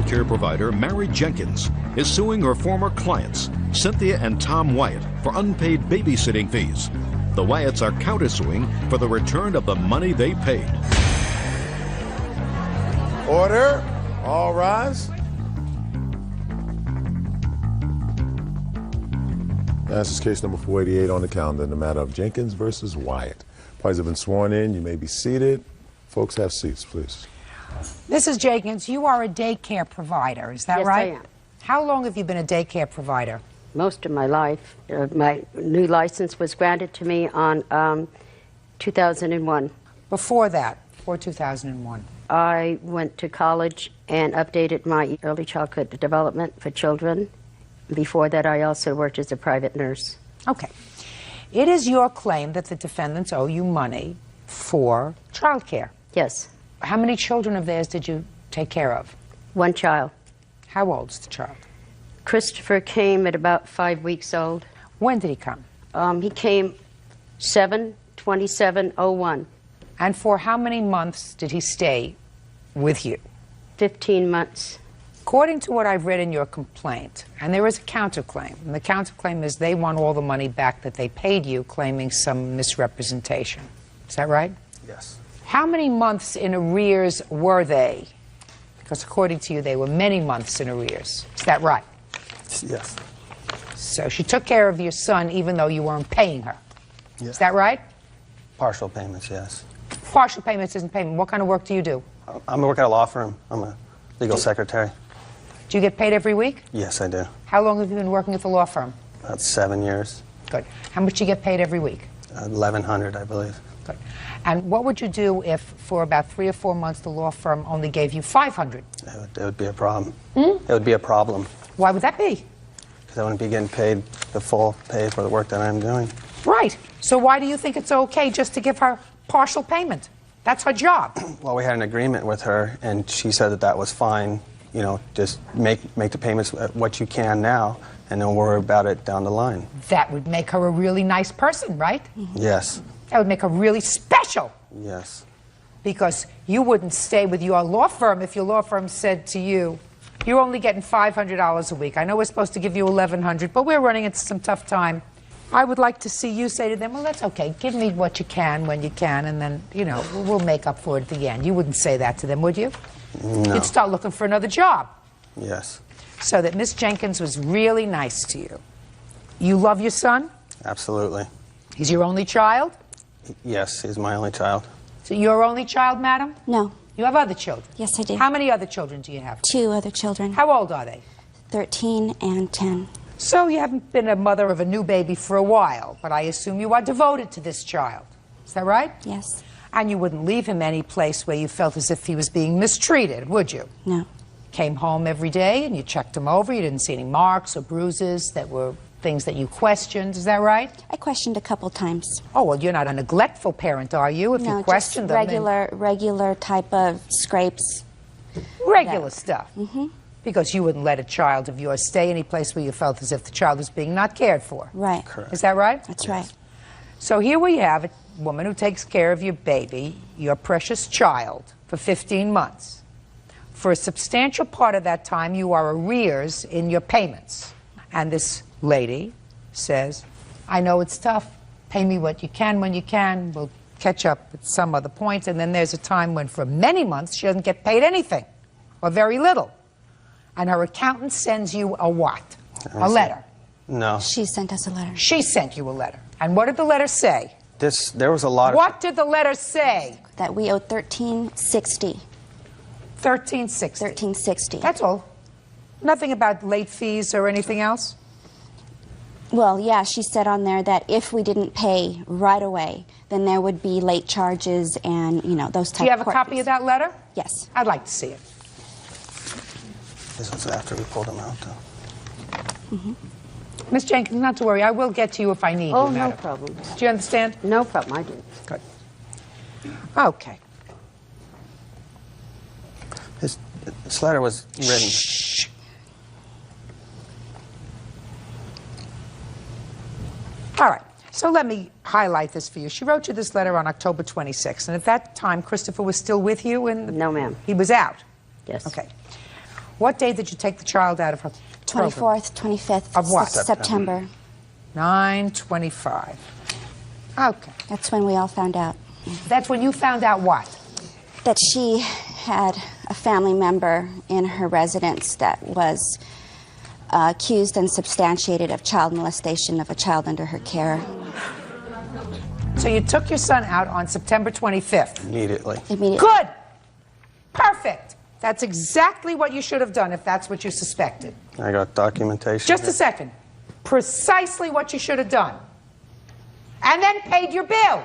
daycare provider Mary Jenkins is suing her former clients, Cynthia and Tom Wyatt, for unpaid babysitting fees. The Wyatts are countersuing for the return of the money they paid. Order. All rise. This is case number 488 on the calendar in the matter of Jenkins versus Wyatt. Parties have been sworn in. You may be seated. Folks, have seats, please. Mrs. Jenkins, you are a daycare provider, is that right? Yes, I am. How long have you been a daycare provider? Most of my life. My new license was granted to me on 2001. Before that, before 2001? I went to college and updated my early childhood development for children. Before that, I also worked as a private nurse. Okay. It is your claim that the defendants owe you money for child care. Yes. How many children of theirs did you take care of? One child. How old is the child? Christopher came at about 5 weeks old. When did he come? He came 7/27/01. And for how many months did he stay with you? 15 months. According to what I've read in your complaint, and there is a counterclaim, and the counterclaim is they want all the money back that they paid you, claiming some misrepresentation. Is that right? Yes. How many months in arrears were they? Because according to you, they were many months in arrears. Is that right? Yes. So she took care of your son even though you weren't paying her. Yes. Is that right? Partial payments, yes. Partial payments isn't payment. What kind of work do you do? I'm working at a law firm. I'm a legal secretary. Do you get paid every week? Yes, I do. How long have you been working at the law firm? About 7 years. Good. How much do you get paid every week? 1,100, I believe. Good. And what would you do if for about 3 or 4 months the law firm only gave you $500? It would be a problem. It would be a problem. Why would that be? Because I wouldn't be getting paid the full pay for the work that I'm doing. Right. So why do you think it's okay just to give her partial payment? That's her job. Well, we had an agreement with her, and she said that that was fine. You know, just make the payments what you can now, and don't worry about it down the line. That would make her a really nice person, right? Yes. That would make her really special. Yes. Because you wouldn't stay with your law firm if your law firm said to you, you're only getting $500 a week. I know we're supposed to give you $1,100, but we're running into some tough time. I would like to see you say to them, well, that's okay. Give me what you can when you can, and then, you know, we'll make up for it at the end. You wouldn't say that to them, would you? No. You'd start looking for another job. Yes. So that Miss Jenkins was really nice to you. You love your son? Absolutely. He's your only child? Yes, he's my only child. So your only child, madam? No. You have other children? Yes, I do. How many other children do you have? 2 other children. How old are they? 13 and 10. So you haven't been a mother of a new baby for a while, but I assume you are devoted to this child. Is that right? Yes. And you wouldn't leave him any place where you felt as if he was being mistreated, would you? No. Came home every day and you checked him over. You didn't see any marks or bruises that were things that you questioned. Is that right? I questioned a couple times. Oh, well, you're not a neglectful parent, are you? If No, you question just them. regular type of scrapes. Regular stuff. Mm-hmm. Because you wouldn't let a child of yours stay any place where you felt as if the child was being not cared for. Right. Correct. Is that right? That's right. So here we have a woman who takes care of your baby, your precious child, for 15 months. For a substantial part of that time, you are arrears in your payments. And this lady says, I know it's tough. Pay me what you can when you can. We'll catch up at some other point. And then there's a time when for many months she doesn't get paid anything, or very little. And her accountant sends you a what? A letter. No. She sent us a letter. She sent you a letter. And what did the letter say? There was a lot of... What did the letter say? That we owed $13.60. $13.60. $13.60. That's all. Nothing about late fees or anything else? Well, yeah, she said on there that if we didn't pay right away, then there would be late charges and, you know, those type of Do you have a court copy fees. of that letter? Yes. I'd like to see it. This was after we pulled him out, though. Mm-hmm. Miss Jenkins, not to worry. I will get to you if I need Oh, you, no madam. problem. Do you understand? No problem, I do. Good. Okay. This letter was written... Shh. All right. So let me highlight this for you. She wrote you this letter on October 26th. And at that time, Christopher was still with you? And No, ma'am. He was out? Yes. Okay. What day did you take the child out of her program? 24th, 25th Of what? September. 9/25. Okay. That's when we all found out. That's when you found out what? That she had a family member in her residence that was accused and substantiated of child molestation of a child under her care. So you took your son out on September 25th. Immediately. Good. Perfect. That's exactly what you should have done if that's what you suspected. I got documentation. Just a second. Precisely what you should have done. And then paid your bill.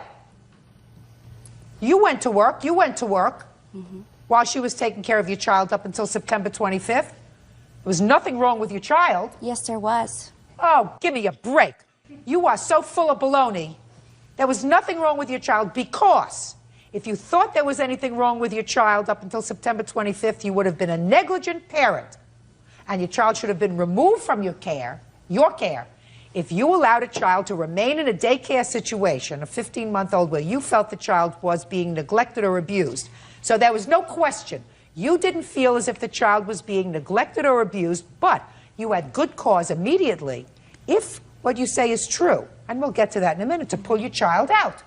You went to work. While she was taking care of your child up until September 25th. There was nothing wrong with your child. Yes, there was. Oh, give me a break. You are so full of baloney. There was nothing wrong with your child because if you thought there was anything wrong with your child up until September 25th, you would have been a negligent parent. And your child should have been removed from your care, if you allowed a child to remain in a daycare situation, a 15-month-old, where you felt the child was being neglected or abused. So there was no question. You didn't feel as if the child was being neglected or abused, but you had good cause immediately, if what you say is true, and we'll get to that in a minute, to pull your child out,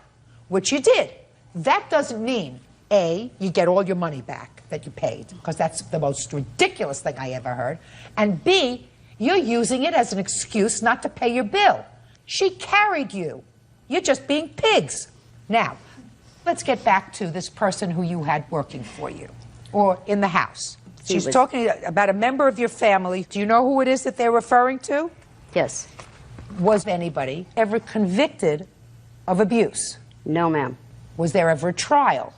which you did. That doesn't mean, A, you get all your money back that you paid, because that's the most ridiculous thing I ever heard, and B, you're using it as an excuse not to pay your bill. She carried you. You're just being pigs. Now, let's get back to this person who you had working for you, or in the house. She's talking about a member of your family. Do you know who it is that they're referring to? Yes. Was anybody ever convicted of abuse? No, ma'am. Was there ever a trial?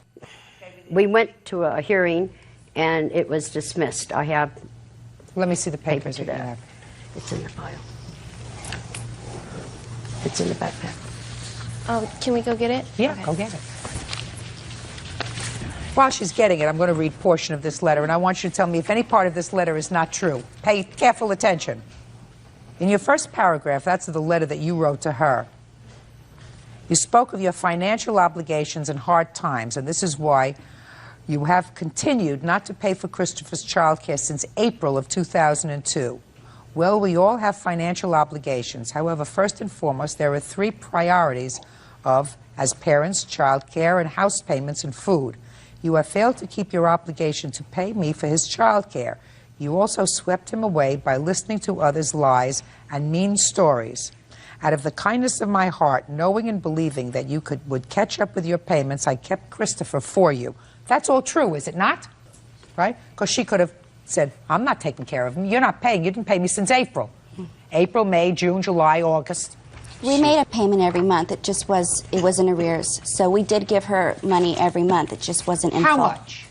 We went to a hearing, and it was dismissed. I have... Let me see the papers that you that. have. It's in the file. It's in the backpack. Oh, can we go get it? Yeah, Okay. go get it. While she's getting it, I'm going to read a portion of this letter, and I want you to tell me if any part of this letter is not true. Pay careful attention. In your first paragraph, that's the letter that you wrote to her. You spoke of your financial obligations and hard times, and this is why you have continued not to pay for Christopher's child care since April of 2002. Well, we all have financial obligations. However, first and foremost, there are three priorities as parents, child care, and house payments and food. You have failed to keep your obligation to pay me for his child care. You also swept him away by listening to others' lies and mean stories. Out of the kindness of my heart, knowing and believing that you would catch up with your payments, I kept Christopher for you. That's all true, is it not? Right? Because she could have said, I'm not taking care of him. You're not paying. You didn't pay me since April. April, May, June, July, August. We made a payment every month. It was in arrears. So we did give her money every month. It just wasn't in full. How much?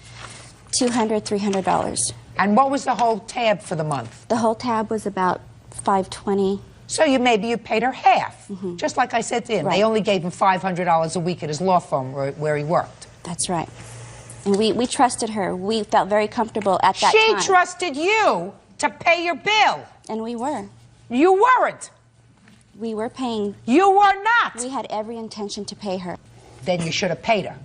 $200, $300. And what was the whole tab for the month? The whole tab was about $520. So maybe you paid her half. Just like I said to him. Right. They only gave him $500 a week at his law firm where he worked. That's right. And we trusted her. We felt very comfortable at that time. She trusted you to pay your bill. And we were. You weren't. We were paying. You were not. We had every intention to pay her. Then you should have paid her.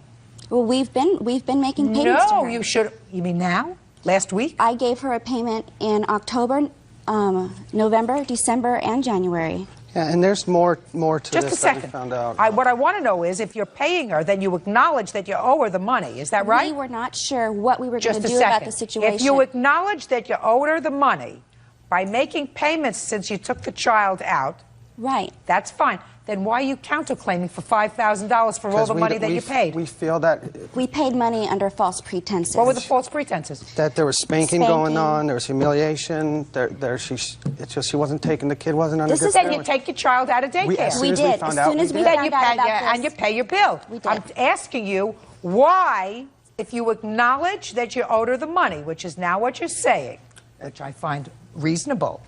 Well, we've been making payments to her. No, you should. You mean now? Last week? I gave her a payment in October, November, December, and January. Yeah, and there's more to Just this a that second. we found out. What I want to know is if you're paying her, then you acknowledge that you owe her the money. Is that right? We were not sure what we were going Just to a do second. about the situation. If you acknowledge that you owed her the money by making payments since you took the child out, right, that's fine. Then why are you counterclaiming for $5,000 for all the money that you paid? We feel that... We paid money under false pretenses. What were the false pretenses? That there was spanking going on, there was humiliation, she wasn't taking, the kid wasn't under good Then you take your child out of daycare. As soon We as did. found As out, soon as we did. found out about this. And you pay your bill. We did. I'm asking you why, if you acknowledge that you owed her the money, which is now what you're saying, which I find reasonable,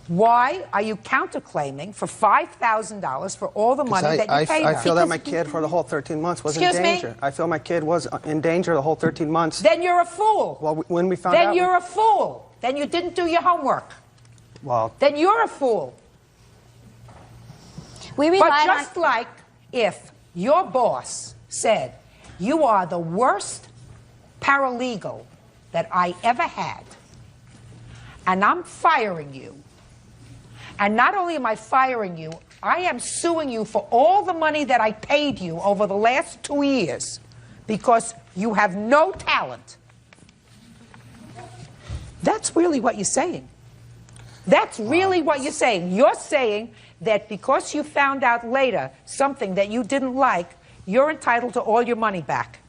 why are you counterclaiming for $5,000 for all the money that you paid her? I feel that my kid for the whole 13 months was in Excuse me? danger. I feel my kid was in danger the whole 13 months. Then you're a fool. Well, when we found out... Then you're a fool. Then you didn't do your homework. Well... Then you're a fool. We But relied just on... like if your boss said, you are the worst paralegal that I ever had, and I'm firing you. And not only am I firing you, I am suing you for all the money that I paid you over the last 2 years because you have no talent. That's really what you're saying. That's really what you're saying. You're saying that because you found out later something that you didn't like, you're entitled to all your money back.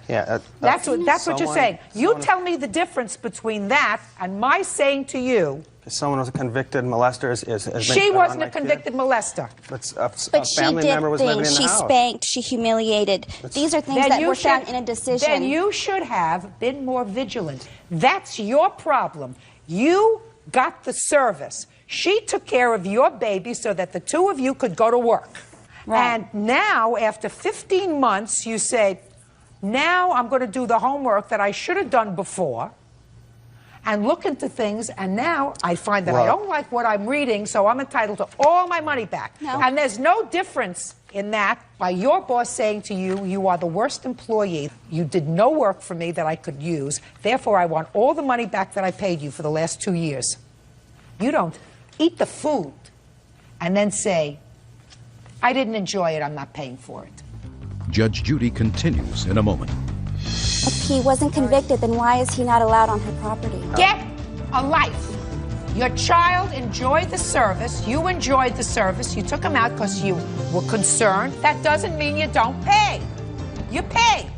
Yeah, that's what you're saying. You tell me the difference between that and my saying to you. Someone was a convicted molester. She wasn't a convicted molester. But she family did member was living in things. the She house. spanked. She humiliated. These are things that were found in a decision. Then you should have been more vigilant. That's your problem. You got the service. She took care of your baby so that the two of you could go to work. Right. And now, after 15 months, you say, now I'm going to do the homework that I should have done before and look into things, and now I find that I don't like what I'm reading, so I'm entitled to all my money back. No. And there's no difference in that by your boss saying to you, you are the worst employee. You did no work for me that I could use. Therefore, I want all the money back that I paid you for the last 2 years. You don't eat the food and then say, I didn't enjoy it, I'm not paying for it. Judge Judy continues in a moment. If he wasn't convicted, then why is he not allowed on her property? Get a life. Your child enjoyed the service. You enjoyed the service. You took him out because you were concerned. That doesn't mean you don't pay. You pay.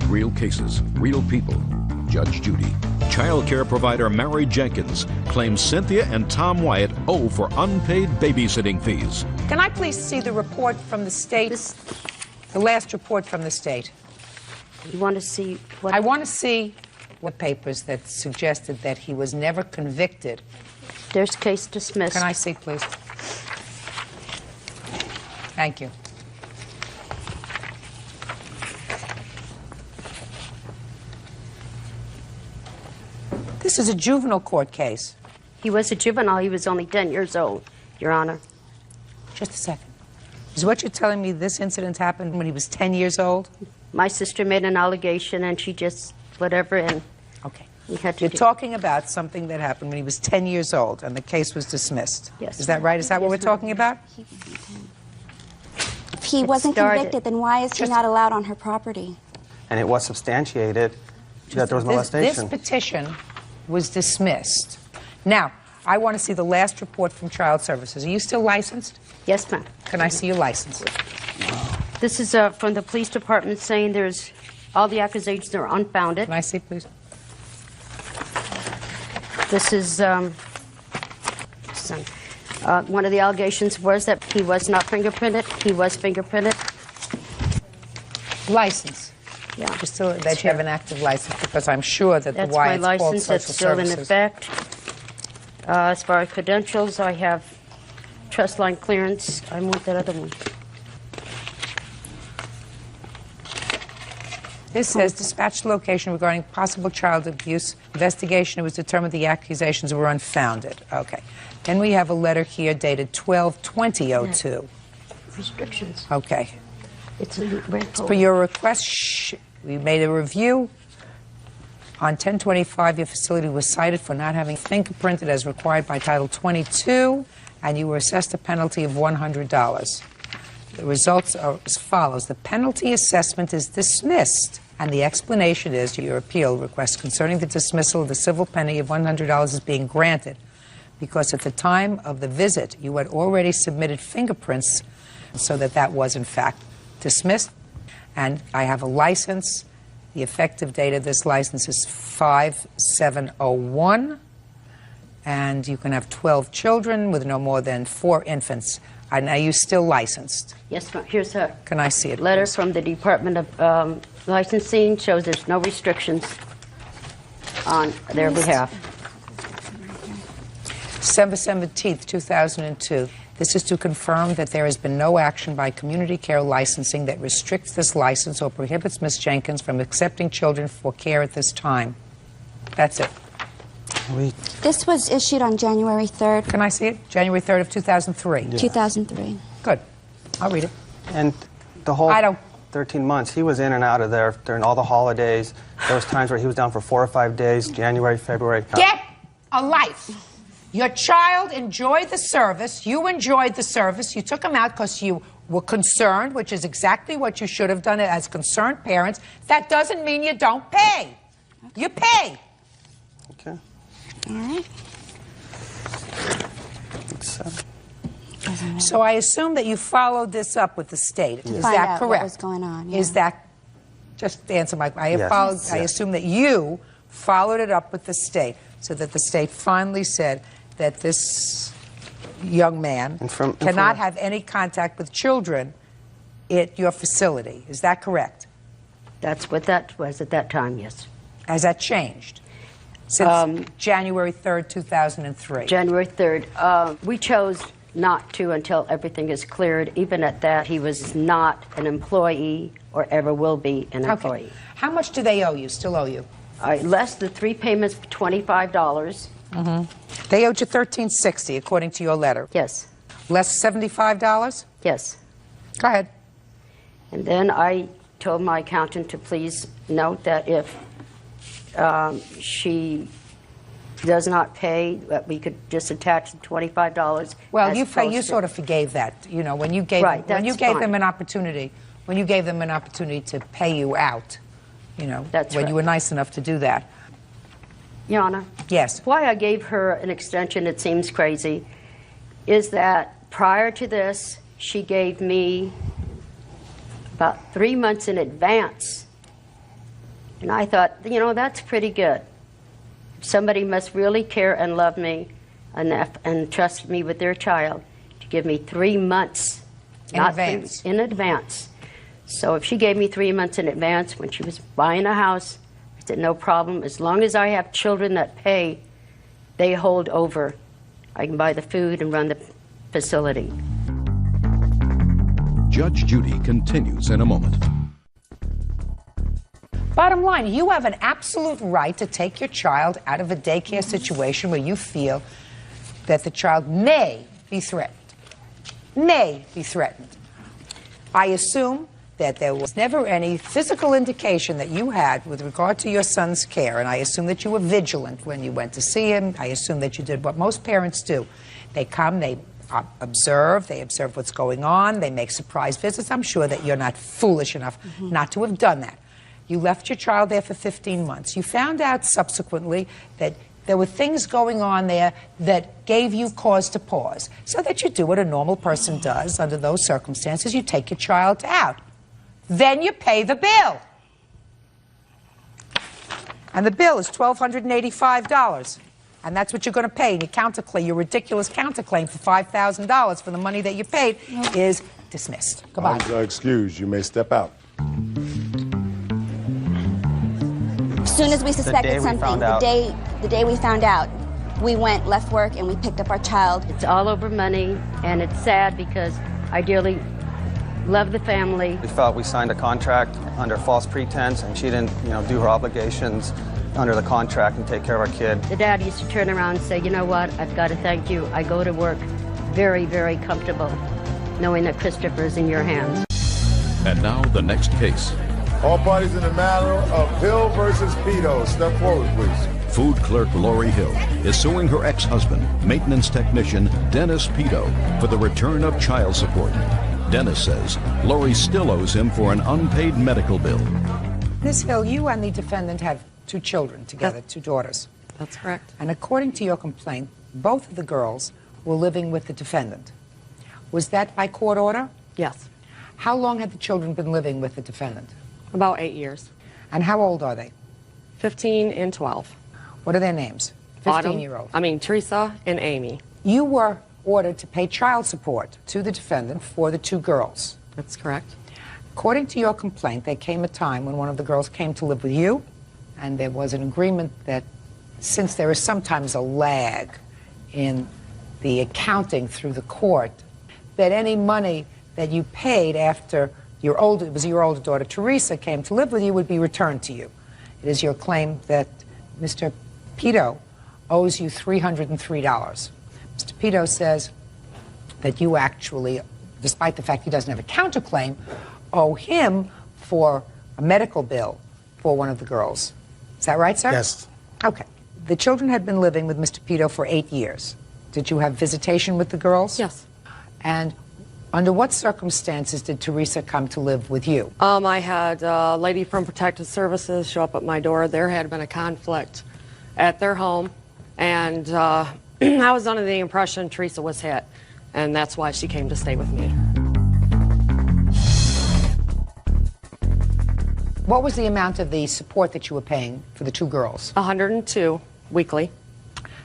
Real cases, real people. Judge Judy. Child care provider Mary Jenkins claims Cynthia and Tom Wyatt owe for unpaid babysitting fees. Can I please see the report from the state? The last report from the state. You want to see what? I want to see what papers that suggested that he was never convicted. There's case dismissed. Can I see, please? Thank you. This is a juvenile court case. He was a juvenile. He was only 10 years old, Your Honor. Just a second. Is what you're telling me this incident happened when he was 10 years old? My sister made an allegation, and she just whatever, and okay. We had to You're talking about something that happened when he was 10 years old, and the case was dismissed. Yes. Is that right? Is that what we're talking about? If he wasn't convicted, then why is he not allowed on her property? And it was substantiated that there was molestation. This petition was dismissed. Now, I want to see the last report from Child Services. Are you still licensed? Yes, ma'am. Can I see your license? This is from the police department saying there's all the accusations are unfounded. Can I see, please? This is one of the allegations was that he was not fingerprinted. He was fingerprinted. License. Yeah. Just so that you have an active license, because I'm sure that That's the why my it's called license. social That's still services. in effect. As far as credentials, I have trust line clearance. I want that other one. This says dispatch location regarding possible child abuse investigation. It was determined the accusations were unfounded. Okay. Then we have a letter here dated 12/20/02. Restrictions. Okay. It's in red For folder. your request, we made a review. On 10/25, your facility was cited for not having fingerprinted as required by Title 22, and you were assessed a penalty of $100. The results are as follows. The penalty assessment is dismissed, and the explanation is your appeal request concerning the dismissal of the civil penalty of $100 is being granted because at the time of the visit, you had already submitted fingerprints so that was, in fact, dismissed. And I have a license. The effective date of this license is 5/7/01, and you can have 12 children with no more than 4 infants. Are you still licensed? Yes, ma'am. Here's a Can I see it, letter please? from the Department of Licensing. Shows there's no restrictions on their behalf. December 17th, 2002. This is to confirm that there has been no action by Community Care Licensing that restricts this license or prohibits Ms. Jenkins from accepting children for care at this time. That's it. This was issued on January 3rd, Can I see it? January 3rd of 2003. 2003. Good. I'll read it. And the whole I don't- 13 months, he was in and out of there during all the holidays. There was times where he was down for 4 or 5 days, January, February. Get a life. Your child enjoyed the service. You enjoyed the service. You took him out because you were concerned, which is exactly what you should have done as concerned parents. That doesn't mean you don't pay. Okay. You pay. Okay. All right. So I assume that you followed this up with the state. Yes. Is Find that out correct? what was going on, yeah. Is that, just answer my, Yes. I assume that you followed it up with the state so that the state finally said that this young man cannot have any contact with children at your facility. Is that correct? That's what that was at that time, yes. Has that changed since January 3rd, 2003? January 3rd. We chose not to until everything is cleared. Even at that, he was not an employee or ever will be an employee. Okay. How much do they owe you, still owe you? Less the 3 payments for $25. They owed you $13.60, according to your letter. Yes. Less $75? Yes. Go ahead. And then I told my accountant to please note that if she does not pay, that we could just attach the $25. Well, you sort of forgave that, you know, when you gave them an opportunity, to pay you out, you know, when you were nice enough to do that. Your Honor. Yes. Why I gave her an extension, it seems crazy, is that prior to this, she gave me about 3 months in advance. And I thought, you know, that's pretty good. Somebody must really care and love me enough and trust me with their child to give me 3 months in advance. In advance. So if she gave me 3 months in advance when she was buying a house, I said, no problem. As long as I have children that pay, they hold over. I can buy the food and run the facility. Judge Judy continues in a moment. Bottom line, you have an absolute right to take your child out of a daycare situation where you feel that the child may be threatened. May be threatened. I assume that there was never any physical indication that you had with regard to your son's care, and I assume that you were vigilant when you went to see him. I assume that you did what most parents do. They come, they observe what's going on, they make surprise visits. I'm sure that you're not foolish enough not to have done that. You left your child there for 15 months. You found out subsequently that there were things going on there that gave you cause to pause, so that you do what a normal person does under those circumstances. You take your child out. Then you pay the bill. And the bill is $1,285. And that's what you're going to pay. And your counterclaim, your ridiculous counterclaim for $5,000 for the money that you paid is dismissed. Goodbye. Excuse, you may step out. As soon as we suspected something, the day we found out, we left work and we picked up our child. It's all over money, and it's sad because I dearly love the family. We felt we signed a contract under false pretense, and she didn't, do her obligations under the contract and take care of our kid. The dad used to turn around and say, you know what, I've got to thank you. I go to work very, very comfortable knowing that Christopher is in your hands. And now the next case. All parties in the matter of Hill versus Peto. Step forward, please. Food clerk Lori Hill is suing her ex-husband, maintenance technician Dennis Peto, for the return of child support. Dennis says Lori still owes him for an unpaid medical bill. Ms. Hill, you and the defendant have 2 children together, 2 daughters. That's correct. And according to your complaint, both of the girls were living with the defendant. Was that by court order? Yes. How long had the children been living with the defendant? About 8 years. And how old are they? 15 and 12. What are their names? 15-year-old. Teresa and Amy. You were ordered to pay child support to the defendant for the 2 girls. That's correct. According to your complaint, there came a time when one of the girls came to live with you, and there was an agreement that since there is sometimes a lag in the accounting through the court, that any money that you paid after your older daughter Teresa came to live with you would be returned to you. It is your claim that Mr. Peto owes you $303. Mr. Peto says that you actually, despite the fact he doesn't have a counterclaim, owe him for a medical bill for one of the girls. Is that right, sir? Yes. Okay. the children had been living with Mr. Pito for 8 years. Did you have visitation with the girls? Yes. And under what circumstances did Teresa come to live with you? I had a lady from Protective Services show up at my door. There had been a conflict at their home, and I was under the impression Teresa was hit, and that's why she came to stay with me. What was the amount of the support that you were paying for the two girls? $102 weekly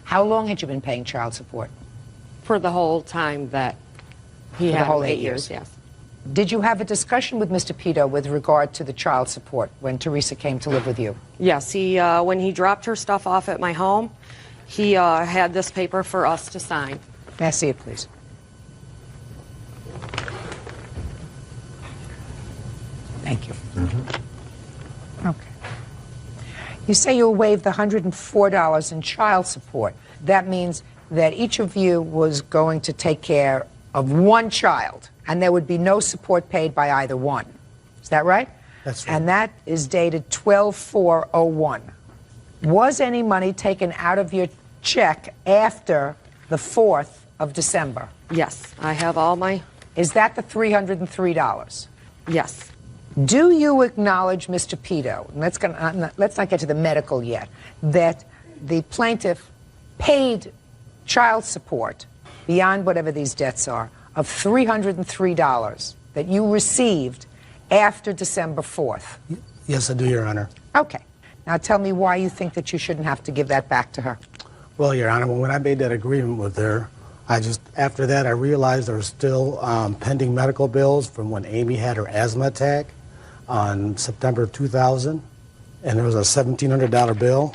How long had you been paying child support? for the whole time that he For had the whole 8 8 years. years. Yes. Did you have a discussion with Mr. Pito with regard to the child support when Teresa came to live with you? Yes, he when he dropped her stuff off at my home, he had this paper for us to sign. May I see it, please? Thank you. Okay. You say you'll waive the $104 in child support. That means that each of you was going to take care of one child, and there would be no support paid by either one. Is that right? That's right. And that is dated 12/4/01. Was any money taken out of your check after the 4th of December? Yes, I have all my. Is that the $303? Yes. Do you acknowledge, Mr. Pito, and let's not get to the medical yet, that the plaintiff paid child support beyond whatever these debts are of $303 that you received after December 4th? Yes, I do, Your Honor. Okay. Now tell me why you think that you shouldn't have to give that back to her. Well, Your Honor, when I made that agreement with her, after that, I realized there were still pending medical bills from when Amy had her asthma attack on September of 2000, and there was a $1,700 bill.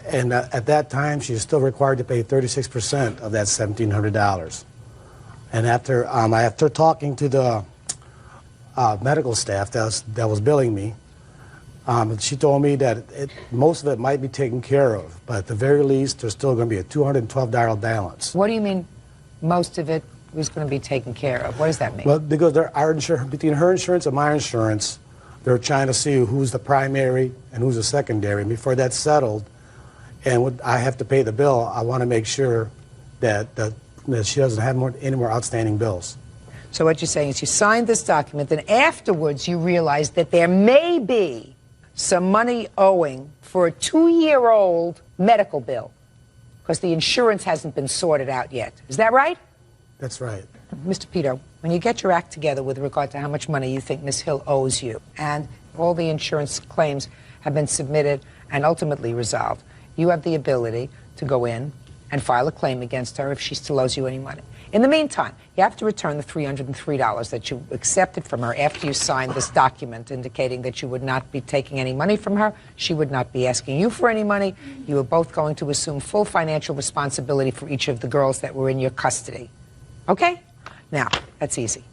And at that time, she was still required to pay 36% of that $1,700. And after talking to the medical staff that was billing me, she told me that most of it might be taken care of, but at the very least, there's still going to be a $212 balance. What do you mean most of it was going to be taken care of? What does that mean? Well, because between her insurance and my insurance, they're trying to see who's the primary and who's the secondary. And before that's settled, and I have to pay the bill, I want to make sure that she doesn't have any more outstanding bills. So what you're saying is you signed this document, then afterwards you realized that there may be some money owing for a 2-year-old medical bill because the insurance hasn't been sorted out yet. Is that right? That's right. Mr. Pito, when you get your act together with regard to how much money you think Ms. Hill owes you, and all the insurance claims have been submitted and ultimately resolved, you have the ability to go in and file a claim against her if she still owes you any money. In the meantime, you have to return the $303 that you accepted from her after you signed this document indicating that you would not be taking any money from her, she would not be asking you for any money. You were both going to assume full financial responsibility for each of the girls that were in your custody. Okay? Now, that's easy.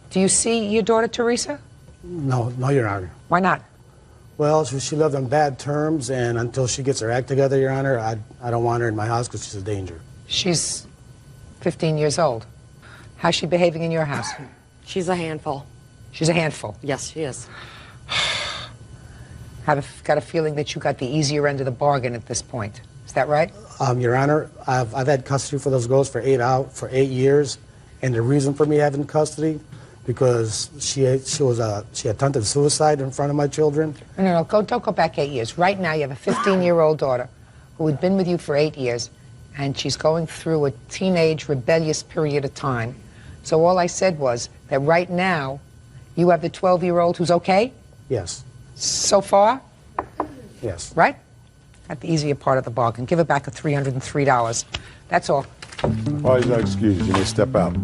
Do you see your daughter, Teresa? No, Your Honor. Why not? Well, she lived on bad terms, and until she gets her act together, Your Honor, I don't want her in my house because she's a danger. She's 15 years old. How's she behaving in your house? She's a handful. She's a handful. Yes, she is. I've got a feeling that you got the easier end of the bargain at this point. Is that right? Your Honor, I've had custody for those girls for 8 years, and the reason for me having custody because she attempted suicide in front of my children. No, don't go back 8 years. Right now, you have a 15-year-old daughter who had been with you for 8 years, and she's going through a teenage rebellious period of time. So all I said was that right now, you have the 12-year-old who's okay? Yes. So far? Yes. Right? Got the easier part of the bargain. Give her back the $303. That's all. All these are excuses. You may step out.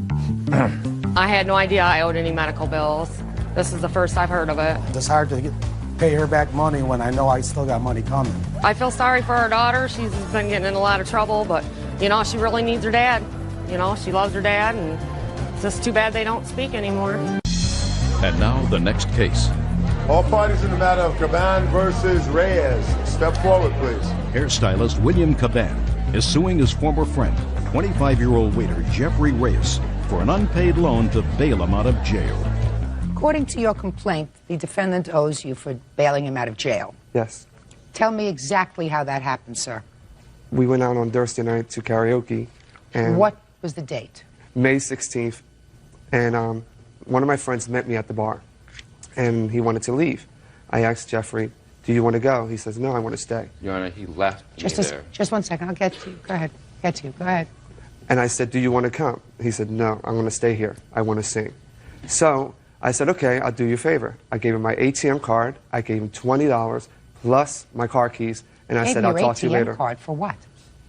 I had no idea I owed any medical bills. This is the first I've heard of it. It's hard to pay her back money when I know I still got money coming. I feel sorry for her daughter. She's been getting in a lot of trouble, but, you know, she really needs her dad. You know, she loves her dad, and it's just too bad they don't speak anymore. And now the next case. All parties in the matter of Caban versus Reyes. Step forward, please. Hairstylist William Caban is suing his former friend, 25-year-old waiter Jeffrey Reyes, for an unpaid loan to bail him out of jail. According to your complaint, the defendant owes you for bailing him out of jail. Yes. Tell me exactly how that happened, sir. We went out on Thursday night to karaoke. And What was the date? May 16th. And one of my friends met me at the bar. And he wanted to leave. I asked Jeffrey, do you want to go? He says, no, I want to stay. Your Honor, he left me there. Just 1 second. I'll get to you. Go ahead. Get to you. Go ahead. And I said, do you want to come? He said, no, I'm going to stay here. I want to sing. So I said, okay, I'll do you a favor. I gave him my ATM card. I gave him $20 plus my car keys. And I said, I'll talk to you later. ATM card for what?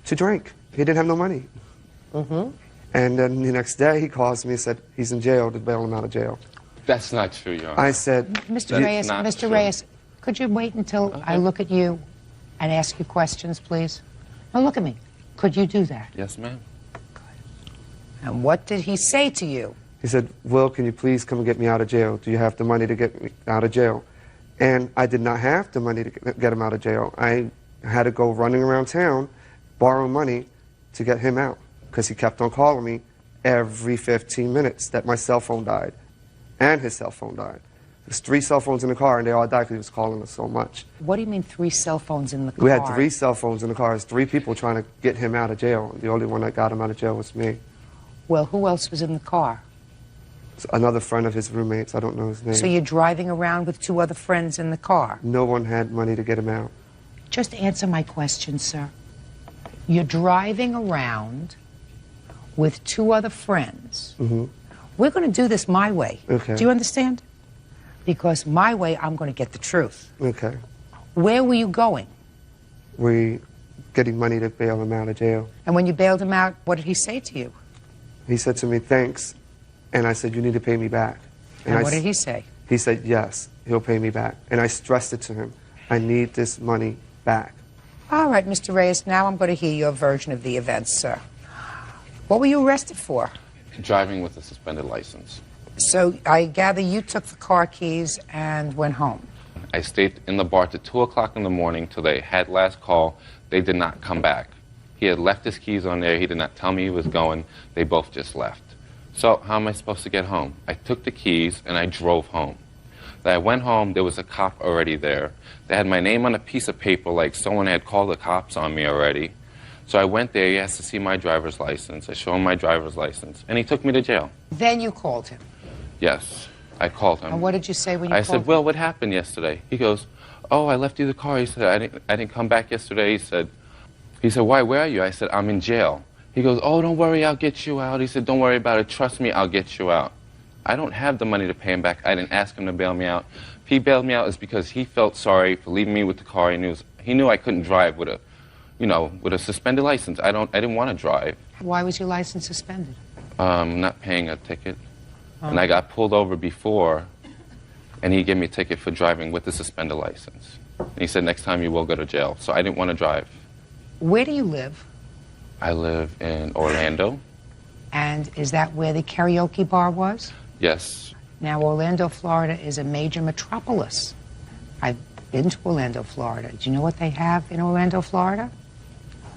To drink. He didn't have no money. Mm-hmm. And then the next day he calls me and said, he's in jail, to bail him out of jail. That's not true, Your Honor. I said, Mr. Reyes, could you wait until I look at you and ask you questions, please? Now look at me. Could you do that? Yes, ma'am. And what did he say to you? He said, Will, can you please come and get me out of jail? Do you have the money to get me out of jail? And I did not have the money to get him out of jail. I had to go running around town, borrow money to get him out, because he kept on calling me every 15 minutes that my cell phone died and his cell phone died. There's 3 cell phones in the car, and they all died because he was calling us so much. What do you mean 3 cell phones in the car? We had 3 cell phones in the car. There's 3 people trying to get him out of jail. The only one that got him out of jail was me. Well, who else was in the car? Another friend of his roommates. I don't know his name. So you're driving around with 2 other friends in the car? No one had money to get him out. Just answer my question, sir. You're driving around with 2 other friends. Mm-hmm. We're going to do this my way. Okay. Do you understand? Because my way, I'm going to get the truth. Okay. Where were you going? We getting money to bail him out of jail. And when you bailed him out, what did he say to you? He said to me, thanks. And I said, you need to pay me back. And what did he say? He said, yes, he'll pay me back. And I stressed it to him. I need this money back. All right, Mr. Reyes, now I'm going to hear your version of the events, sir. What were you arrested for? Driving with a suspended license. So I gather you took the car keys and went home. I stayed in the bar till 2 o'clock in the morning till they had last call. They did not come back. He had left his keys on there. He did not tell me he was going. They both just left. So how am I supposed to get home? I took the keys and I drove home. Then I went home. There was a cop already there. They had my name on a piece of paper like someone had called the cops on me already. So I went there. He asked to see my driver's license. I showed him my driver's license. And he took me to jail. Then you called him. Yes, I called him. And what did you say when you called him? I said, well, what happened yesterday? He goes, oh, I left you the car. He said, I didn't come back yesterday. He said, why, where are you? I said, I'm in jail. He goes, oh, don't worry, I'll get you out. He said, don't worry about it. Trust me, I'll get you out. I don't have the money to pay him back. I didn't ask him to bail me out. If he bailed me out, it's because he felt sorry for leaving me with the car. He knew I couldn't drive with a suspended license. I didn't want to drive. Why was your license suspended? Not paying a ticket. And I got pulled over before, and he gave me a ticket for driving with the suspended license. And he said, next time you will go to jail. So I didn't want to drive. Where do you live? I live in Orlando. And is that where the karaoke bar was? Yes. Now, Orlando, Florida is a major metropolis. I've been to Orlando, Florida. Do you know what they have in Orlando, Florida?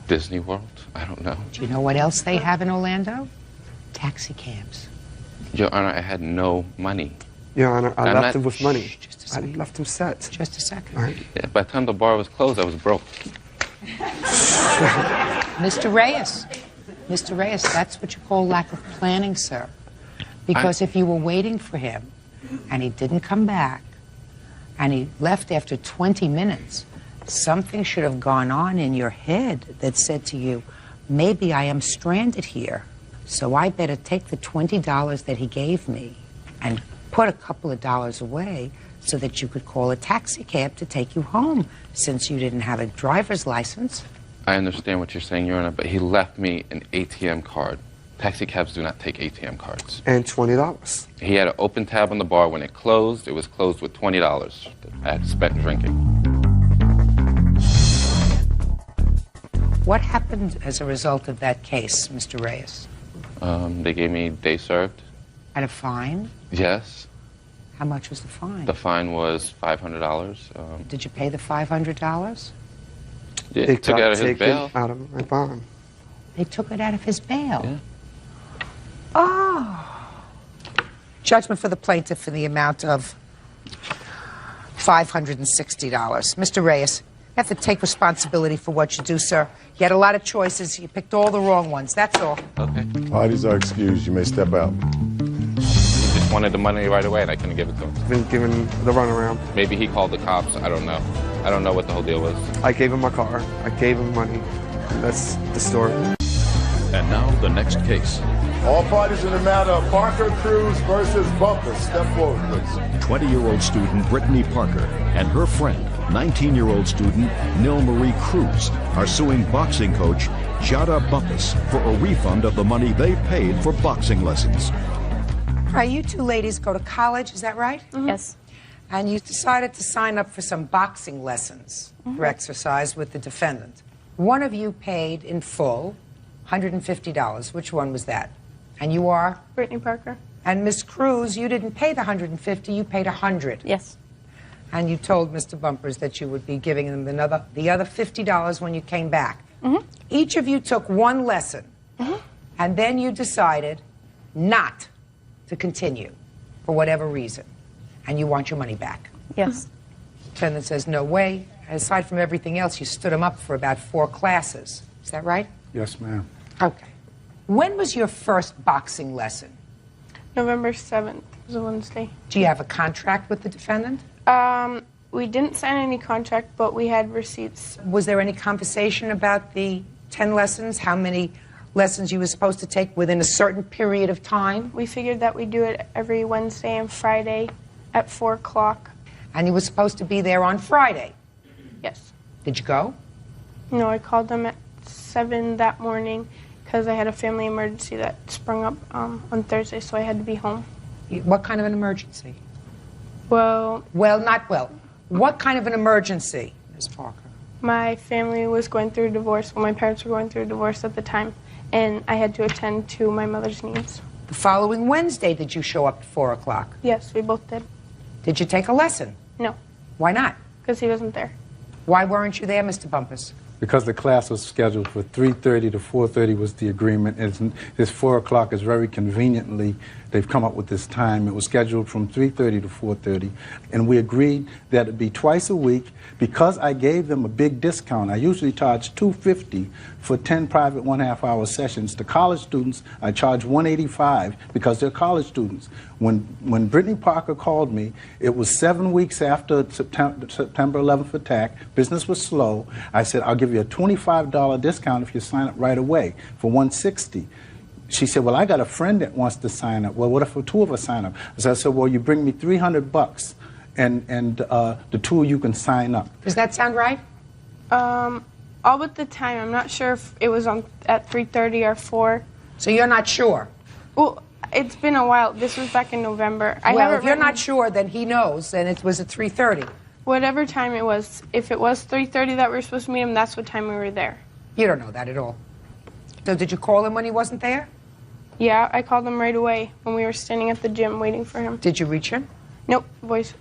Disney World? I don't know. Do you know what else they have in Orlando? Taxi cabs. Your Honor, I had no money. Your Honor, I left him with money. Just a second. I left him set. Just a second. All right. Yeah, by the time the bar was closed, I was broke. Mr. Reyes, that's what you call lack of planning, sir. Because if you were waiting for him and he didn't come back and he left after 20 minutes, something should have gone on in your head that said to you, maybe I am stranded here, so I better take the $20 that he gave me and put a couple of dollars away so that you could call a taxi cab to take you home, since you didn't have a driver's license. I understand what you're saying, Your Honor, but he left me an ATM card. Taxi cabs do not take ATM cards. And $20. He had an open tab on the bar. When it was closed with $20 that I had spent drinking. What happened as a result of that case, Mr. Reyes? They gave me day served. And a fine? Yes. How much was the fine? The fine was $500. Did you pay the $500? Yeah, they took it out of his bail. Out of my bond. They took it out of his bail? Yeah. Oh. Judgment for the plaintiff in the amount of $560. Mr. Reyes, have to take responsibility for what you do, sir. You had a lot of choices. You picked all the wrong ones. That's all. Okay. Parties are excused. You may step out. He just wanted the money right away, and I couldn't give it to him. Been given the runaround. Maybe he called the cops. I don't know. I don't know what the whole deal was. I gave him my car. I gave him money. And that's the story. And now the next case. All parties in the matter of Parker Cruz versus Bumpus. Step forward, please. 20-year-old student Brittany Parker and her friend, 19-year-old student Nil Marie Cruz, are suing boxing coach Jada Bumpus for a refund of the money they paid for boxing lessons. All right, you two ladies go to college, is that right? Yes. And you decided to sign up for some boxing lessons for exercise with the defendant. One of you paid in full $150. Which one was that? And you are? Brittany Parker. And Miss Cruz, you didn't pay the $150, you paid $100. Yes. And you told Mr. Bumpers that you would be giving him the other $50 when you came back. Each of you took one lesson, and then you decided not to continue for whatever reason, and you want your money back. Yes. The defendant says, no way. Aside from everything else, you stood him up for about 4 classes. Is that right? Yes, ma'am. Okay. When was your first boxing lesson? November 7th was a Wednesday. Do you have a contract with the defendant? We didn't sign any contract, but we had receipts. Was there any conversation about the 10 lessons? How many lessons you were supposed to take within a certain period of time? We figured that we'd do it every Wednesday and Friday at 4 o'clock. And you were supposed to be there on Friday. Yes. Did you go? No, I called them at 7 that morning because I had a family emergency that sprung up on Thursday, so I had to be home. What kind of an emergency? Well, not well. What kind of an emergency, Ms. Parker? my family was going through a divorce. Well, my parents were going through a divorce at the time, and I had to attend to my mother's needs. The following Wednesday, did you show up at 4 o'clock? Yes, we both did. Did you take a lesson? No, Why not? because he wasn't there. Why weren't you there, Mr. Bumpus? Because the class was scheduled for 3:30 to 4:30 was the agreement. This 4 o'clock is very conveniently, they've come up with this time. It was scheduled from 3:30 to 4:30, and we agreed that it'd be twice a week. Because I gave them a big discount, I usually charge $250 for 10 private 1/2 hour sessions. To college students, I charge $185 because they're college students. When Brittany Parker called me, it was 7 weeks after September 11th attack. Business was slow. I said, I'll give you a $25 discount if you sign up right away for $160. She said, well, I got a friend that wants to sign up. Well, what if the 2 of us sign up? So I said, well, you bring me $300 and the 2 of you can sign up. Does that sound right? All but the time. I'm not sure if it was at 3:30 or 4. So you're not sure? Well, it's been a while. This was back in November. Well, if you're not sure, then he knows, and it was at 3:30. Whatever time it was, if it was 3:30 that we were supposed to meet him, that's what time we were there. You don't know that at all. So did you call him when he wasn't there? Yeah, I called him right away when we were standing at the gym waiting for him. Did you reach him? Nope, voice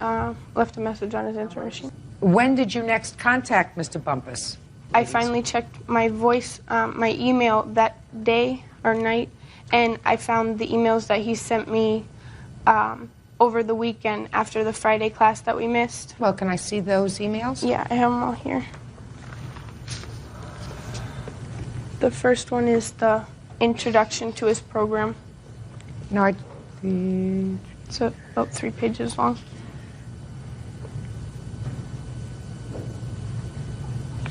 left a message on his answer machine. When did you next contact Mr. Bumpus? I finally checked my my email that day or night, and I found the emails that he sent me over the weekend after the Friday class that we missed. Well, can I see those emails? Yeah, I have them all here. The first one is the introduction to his program. No, It's about 3 pages long.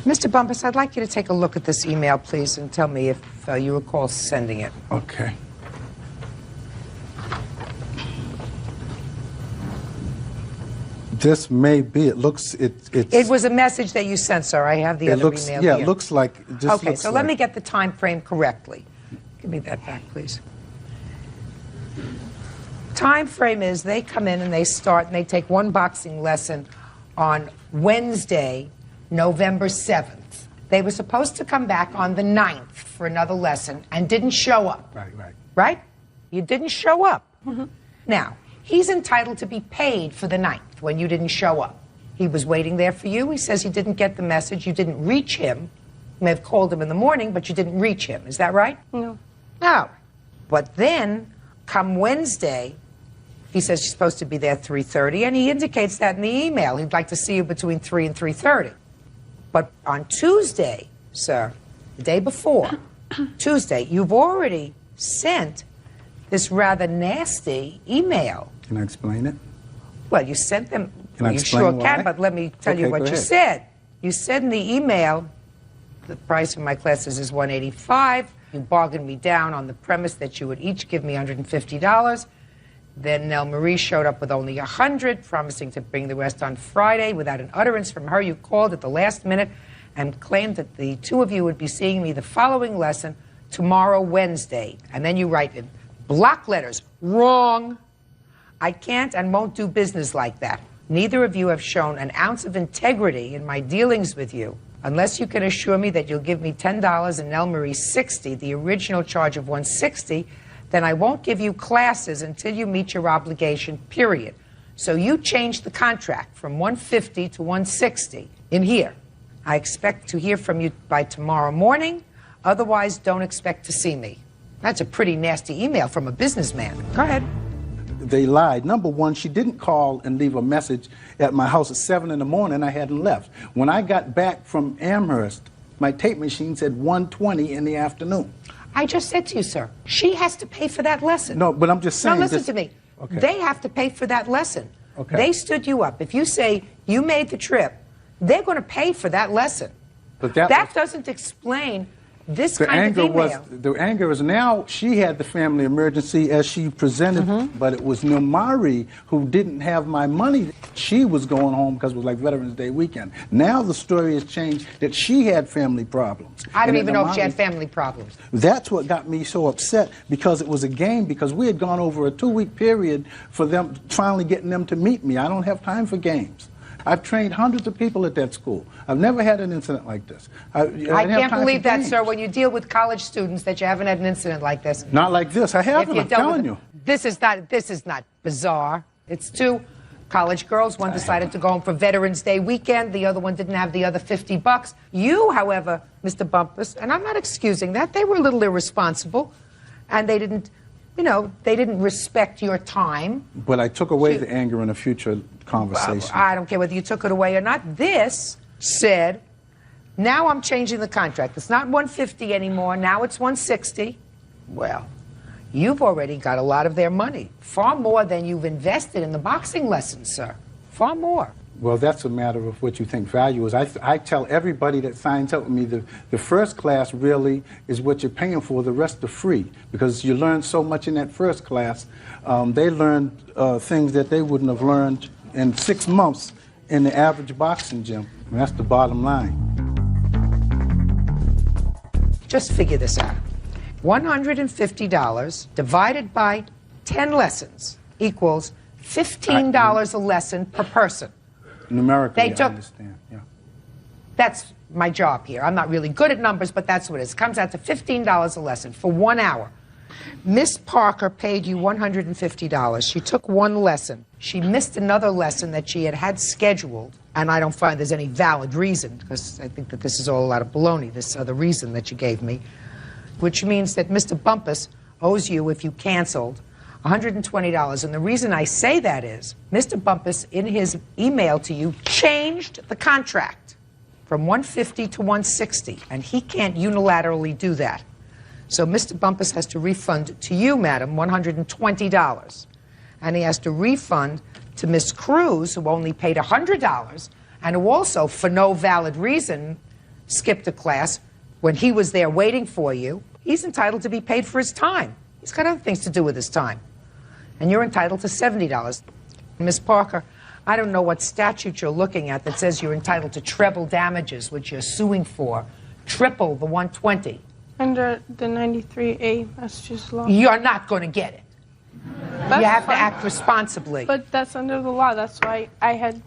Mr. Bumpus, I'd like you to take a look at this email, please, and tell me if you recall sending it. Okay. This may be. It looks. It was a message that you sent, sir. I have the other email here. Yeah, it looks like. Okay, so let me get the time frame correctly. Give me that back, please. Time frame is they come in and they start and they take one boxing lesson on Wednesday, November 7th. They were supposed to come back on the 9th for another lesson and didn't show up. Right. Right? You didn't show up. Now, he's entitled to be paid for the 9th when you didn't show up. He was waiting there for you. He says you didn't get the message. You didn't reach him. You may have called him in the morning, but you didn't reach him. Is that right? No. No. But then, come Wednesday, he says you're supposed to be there at 3:30, and he indicates that in the email. He'd like to see you between 3 and 3:30. But on Tuesday, sir, the day before, Tuesday, you've already sent this rather nasty email. Can I explain it? Well, you sent them. Can I You explain sure why? can, but let me tell you Okay, what go you ahead. said. You said in the email, the price of my classes is $185. You bargained me down on the premise that you would each give me $150. Then Nell Marie showed up with only $100, promising to bring the rest on Friday. Without an utterance from her, you called at the last minute and claimed that the two of you would be seeing me the following lesson tomorrow, Wednesday. And then you write in block letters, wrong. I can't and won't do business like that. Neither of you have shown an ounce of integrity in my dealings with you. Unless you can assure me that you'll give me $10 and Nell Marie $60, the original charge of $160, then I won't give you classes until you meet your obligation, period. So you changed the contract from $150 to $160 in here. I expect to hear from you by tomorrow morning. Otherwise, don't expect to see me. That's a pretty nasty email from a businessman. Go ahead. They lied. Number one, she didn't call and leave a message at my house at 7 in the morning. I hadn't left. When I got back from Amherst, my tape machine said 1:20 in the afternoon. I just said to you, sir, she has to pay for that lesson. No, but I'm just saying. Now listen this- to me. Okay. They have to pay for that lesson. Okay. They stood you up. If you say you made the trip, they're going to pay for that lesson. But that was- doesn't explain this The kind anger of email. the anger is now she had the family emergency as she presented, Mm-hmm. but it was Nilmari who didn't have my money. She was going home because it was like Veterans Day weekend. Now the story has changed that she had family problems. I don't And even know if she Nilmari- had family problems. That's what got me so upset, because it was a game, because we had gone over a 2-week period for them finally getting them to meet me. I don't have time for games. I've trained hundreds of people at that school. I've never had an incident like this. I can't believe that, sir, when you deal with college students, that you haven't had an incident like this. Not like this. I haven't, you I'm dealt with telling it- you. This is not bizarre. It's two college girls. One decided to go home for Veterans Day weekend. The other one didn't have the other $50. You, however, Mr. Bumpus, and I'm not excusing that, they were a little irresponsible, and they didn't, they didn't respect your time. But I took away the anger in a future conversation. I don't care whether you took it away or not. This said, now I'm changing the contract. It's not $150 anymore. Now it's $160. Well, you've already got a lot of their money, far more than you've invested in the boxing lessons, sir. Far more. Well, that's a matter of what you think value is. I tell everybody that signs up with me, the first class really is what you're paying for. The rest are free, because you learn so much in that first class. They learned things that they wouldn't have learned in 6 months in the average boxing gym. And that's the bottom line. Just figure this out. $150 divided by 10 lessons equals $15 a lesson per person. Numerically, They took- I understand. Yeah. That's my job here. I'm not really good at numbers, but that's what it is. It comes out to $15 a lesson for 1 hour. Miss Parker paid you $150. She took one lesson. She missed another lesson that she had scheduled, and I don't find there's any valid reason, because I think that this is all a lot of baloney, this other reason that you gave me, which means that Mr. Bumpus owes you, if you canceled, $120. And the reason I say that is Mr. Bumpus, in his email to you, changed the contract from $150 to $160, and he can't unilaterally do that. So Mr. Bumpus has to refund to you, madam, $120. And he has to refund to Miss Cruz, who only paid $100, and who also, for no valid reason, skipped a class when he was there waiting for you. He's entitled to be paid for his time. He's got other things to do with his time. And you're entitled to $70. Miss Parker, I don't know what statute you're looking at that says you're entitled to treble damages, which you're suing for, triple the $120. Under the 93A Massachusetts law. You're not going to get it. That's You have fine. to act responsibly. But that's under the law. That's why I had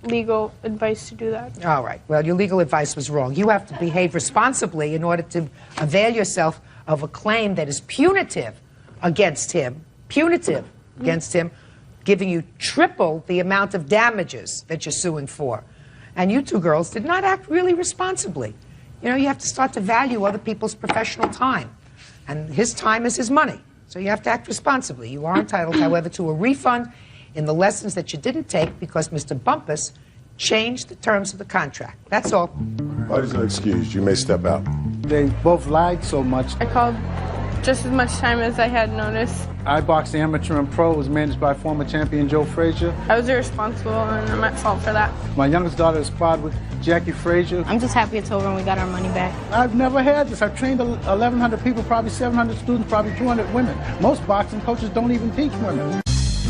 legal advice to do that. All right. Well, your legal advice was wrong. You have to behave responsibly in order to avail yourself of a claim that is punitive against him, giving you triple the amount of damages that you're suing for. And you two girls did not act really responsibly. You know, you have to start to value other people's professional time. And his time is his money. So you have to act responsibly. You are entitled, however, to a refund in the lessons that you didn't take because Mr. Bumpus Change the terms of the contract. That's all. Parties are excused. You may step out. They both lied so much. I called just as much time as I had notice. iBoxing Amateur and Pro was managed by former champion Joe Frazier. I was irresponsible and I'm at fault for that. My youngest daughter is squad with Jackie Frazier. I'm just happy it's over and we got our money back. I've never had this. I've trained 1,100 people, probably 700 students, probably 200 women. Most boxing coaches don't even teach women.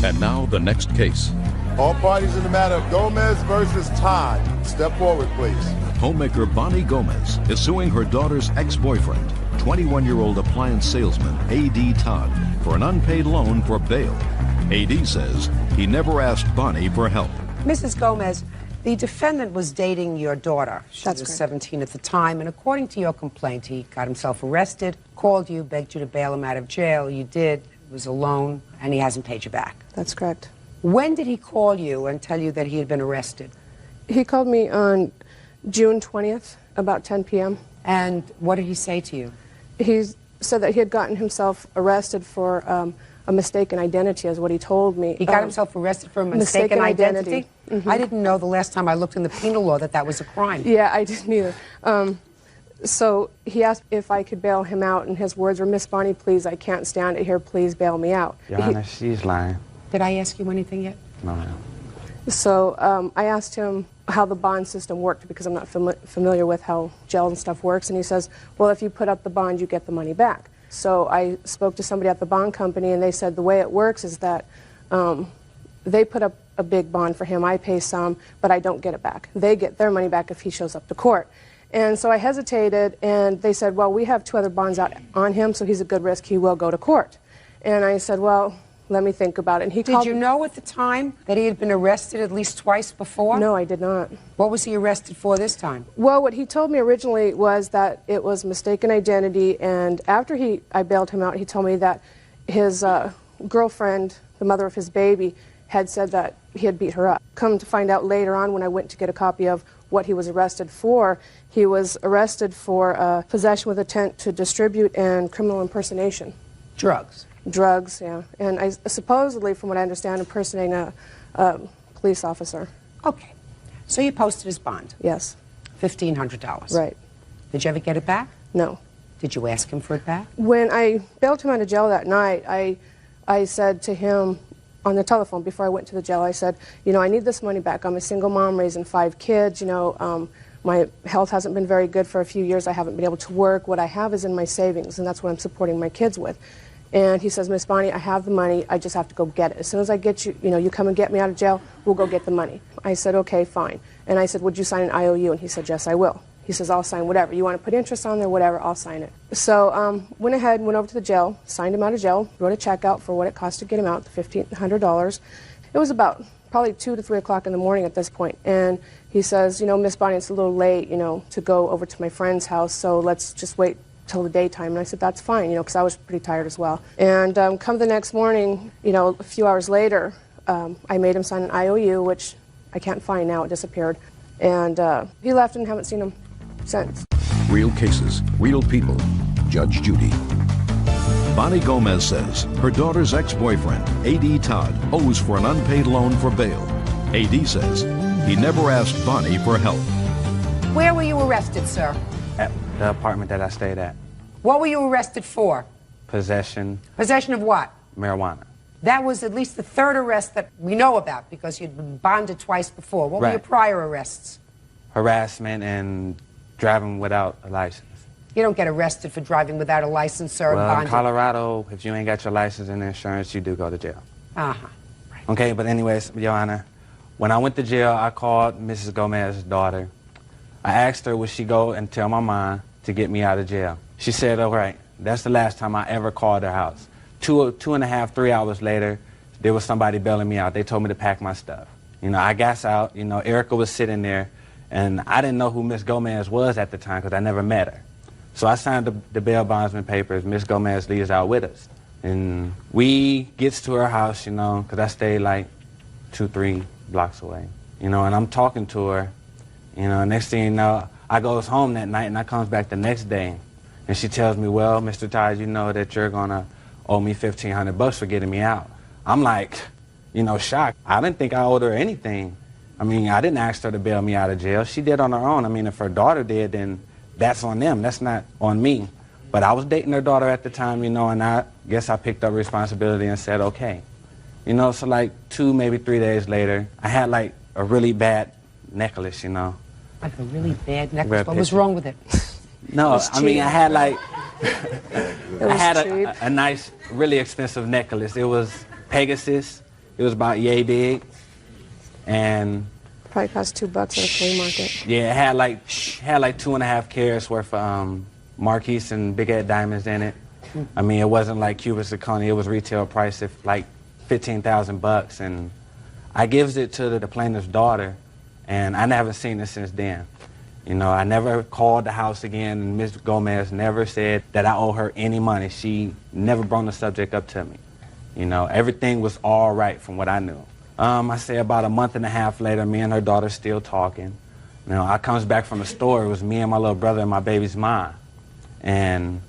And now the next case. All parties in the matter of Gomez versus Todd. Step forward, please. Homemaker Bonnie Gomez is suing her daughter's ex-boyfriend, 21-year-old appliance salesman A.D. Todd, for an unpaid loan for bail. A.D. says he never asked Bonnie for help. Mrs. Gomez, the defendant was dating your daughter. She was 17 at the time, and according to your complaint, he got himself arrested, called you, begged you to bail him out of jail. You did. It was a loan, and he hasn't paid you back. That's correct. When did he call you and tell you that he had been arrested? He called me on June 20th, about 10 p.m. And what did he say to you? He said that he had gotten himself arrested for a mistaken identity, is what he told me. He got himself arrested for a mistaken identity? Mm-hmm. I didn't know the last time I looked in the penal law that that was a crime. Yeah, I didn't either. So he asked if I could bail him out, and his words were, "Miss Bonnie, please, I can't stand it here. Please bail me out." Your Honor, she's lying. Did I ask you anything yet? No, ma'am. So I asked him how the bond system worked, because I'm not familiar with how jail and stuff works, and he says, well, if you put up the bond, you get the money back. So I spoke to somebody at the bond company, and they said the way it works is that they put up a big bond for him, I pay some, but I don't get it back. They get their money back if he shows up to court. And so I hesitated, and they said, well, we have 2 other bonds out on him, so he's a good risk, he will go to court. And I said, well, let me think about it. And he Did you know at the time that he had been arrested at least twice before? No, I did not. What was he arrested for this time? Well, what he told me originally was that it was mistaken identity, and after I bailed him out, he told me that his girlfriend, the mother of his baby, had said that he had beat her up. Come to find out later on, when I went to get a copy of what he was arrested for, he was arrested for possession with intent to distribute and criminal impersonation. Drugs. Drugs, yeah. And I supposedly, from what I understand, impersonating a police officer. Okay. So you posted his bond? Yes. $1,500. Right. Did you ever get it back? No. Did you ask him for it back? When I bailed him out of jail that night, I said to him on the telephone before I went to the jail, I said, you know, I need this money back. I'm a single mom raising 5 kids. You know, my health hasn't been very good for a few years. I haven't been able to work. What I have is in my savings, and that's what I'm supporting my kids with. And he says, Miss Bonnie, I have the money. I just have to go get it. As soon as I get you, you know, you come and get me out of jail, we'll go get the money. I said, okay, fine. And I said, would you sign an IOU? And he said, yes, I will. He says, I'll sign whatever. You want to put interest on there, whatever, I'll sign it. So went ahead, went over to the jail, signed him out of jail, wrote a check out for what it cost to get him out, $1,500. It was about probably 2 to 3 o'clock in the morning at this point. And he says, you know, Miss Bonnie, it's a little late, you know, to go over to my friend's house, so let's just wait till the daytime. And I said, that's fine, you know, because I was pretty tired as well. And come the next morning, you know, a few hours later, I made him sign an IOU, which I can't find now, it disappeared. And he left and haven't seen him since. Real cases, real people. Judge Judy. Bonnie Gomez says her daughter's ex-boyfriend, A.D. Todd, owes for an unpaid loan for bail. A.D. says he never asked Bonnie for help. Where were you arrested, sir? At the apartment that I stayed at. What were you arrested for? Possession. Possession of what? Marijuana. That was at least the 3rd arrest that we know about, because you'd been bonded twice before. What were your prior arrests? Harassment and driving without a license. You don't get arrested for driving without a license, sir. Well, bonded. in Colorado, if you ain't got your license and insurance, you do go to jail. Uh-huh. Right. Okay, but anyways, Your Honor, when I went to jail, I called Mrs. Gomez's daughter. I asked her, would she go and tell my mom to get me out of jail? She said, all right. That's the last time I ever called her house. 2.5, 3 hours later, there was somebody bailing me out. They told me to pack my stuff. You know, I got out. You know, Erica was sitting there, and I didn't know who Miss Gomez was at the time because I never met her. So I signed the bail bondsman papers. Miss Gomez leaves out with us. And we gets to her house, you know, because I stayed like 2-3 blocks away. You know, and I'm talking to her. You know, next thing you know, I goes home that night, and I comes back the next day. And she tells me, well, Mr. Todd, you know that you're going to owe me $1,500 for getting me out. I'm like, you know, shocked. I didn't think I owed her anything. I mean, I didn't ask her to bail me out of jail. She did on her own. I mean, if her daughter did, then that's on them. That's not on me. But I was dating her daughter at the time, you know, and I guess I picked up responsibility and said, okay. You know, so like 2, maybe 3 days later, I had like a really bad necklace, you know. Like a really bad necklace? What was wrong with it? No, I mean, I had like, I had cheap. a nice, really expensive necklace. It was Pegasus. It was about yay big. And Probably cost $2 at a flea market. yeah, it had like 2.5 carats worth of Marquise and Big Ed diamonds in it. I mean, it wasn't like Cuban zirconia. It was retail price of like $15,000, and I gives it to the plaintiff's daughter, and I never seen it since then. You know, I never called the house again, and Ms. Gomez never said that I owe her any money. She never brought the subject up to me. You know, everything was all right from what I knew. I say about a month and a half later, me and her daughter still talking. You know, I comes back from the store. It was me and my little brother and my baby's mom. And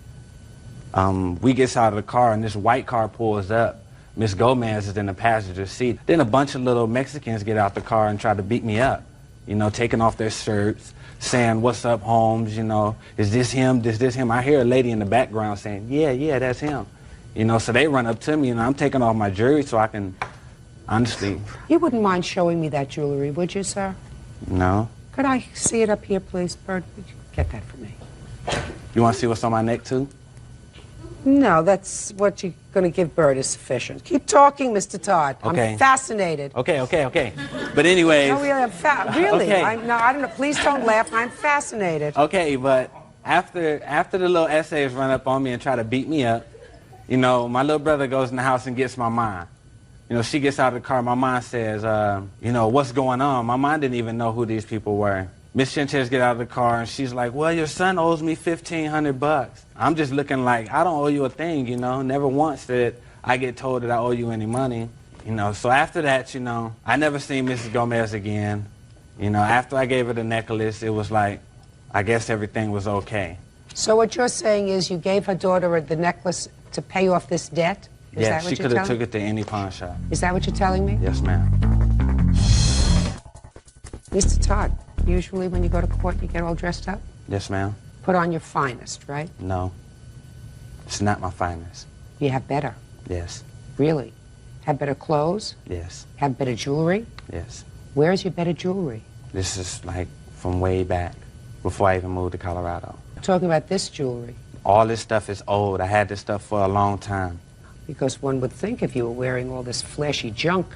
we gets out of the car, and this white car pulls up. Miss Gomez is in the passenger seat. Then a bunch of little Mexicans get out the car and try to beat me up. You know, taking off their shirts, saying, "What's up, Holmes? You know, is this him? Is this him?" I hear a lady in the background saying, yeah, that's him. You know, so they run up to me, and I'm taking off my jewelry so I can, honestly. You wouldn't mind showing me that jewelry, would you, sir? No. Could I see it up here, please, Bert? Would you get that for me? You want to see what's on my neck, too? No, that's what you're going to give Bert is sufficient. Keep talking, Mr. Todd. Okay. I'm fascinated. Okay. But anyways. No, really, really. Okay. I don't know. Please don't laugh. I'm fascinated. Okay, but after the little essays run up on me and try to beat me up, you know, my little brother goes in the house and gets my mom. You know, she gets out of the car. My mom says, you know, what's going on? My mom didn't even know who these people were. Miss Sanchez get out of the car, and she's like, well, your son owes me $1,500. I'm just looking like, I don't owe you a thing, you know. Never once did I get told that I owe you any money, you know. So after that, you know, I never seen Mrs. Gomez again. You know, after I gave her the necklace, it was like, I guess everything was okay. So what you're saying is you gave her daughter the necklace to pay off this debt? Is Yeah, that what she you're could have telling took it to any pawn shop. Is that what you're telling me? Yes, ma'am. Mr. Todd, usually when you go to court, you get all dressed up? Yes, ma'am. Put on your finest, right? No. It's not my finest. You have better. Yes. Really? Have better clothes? Yes. Have better jewelry? Yes. Where's your better jewelry? This is like from way back, before I even moved to Colorado. I'm talking about this jewelry. All this stuff is old. I had this stuff for a long time. Because one would think if you were wearing all this flashy junk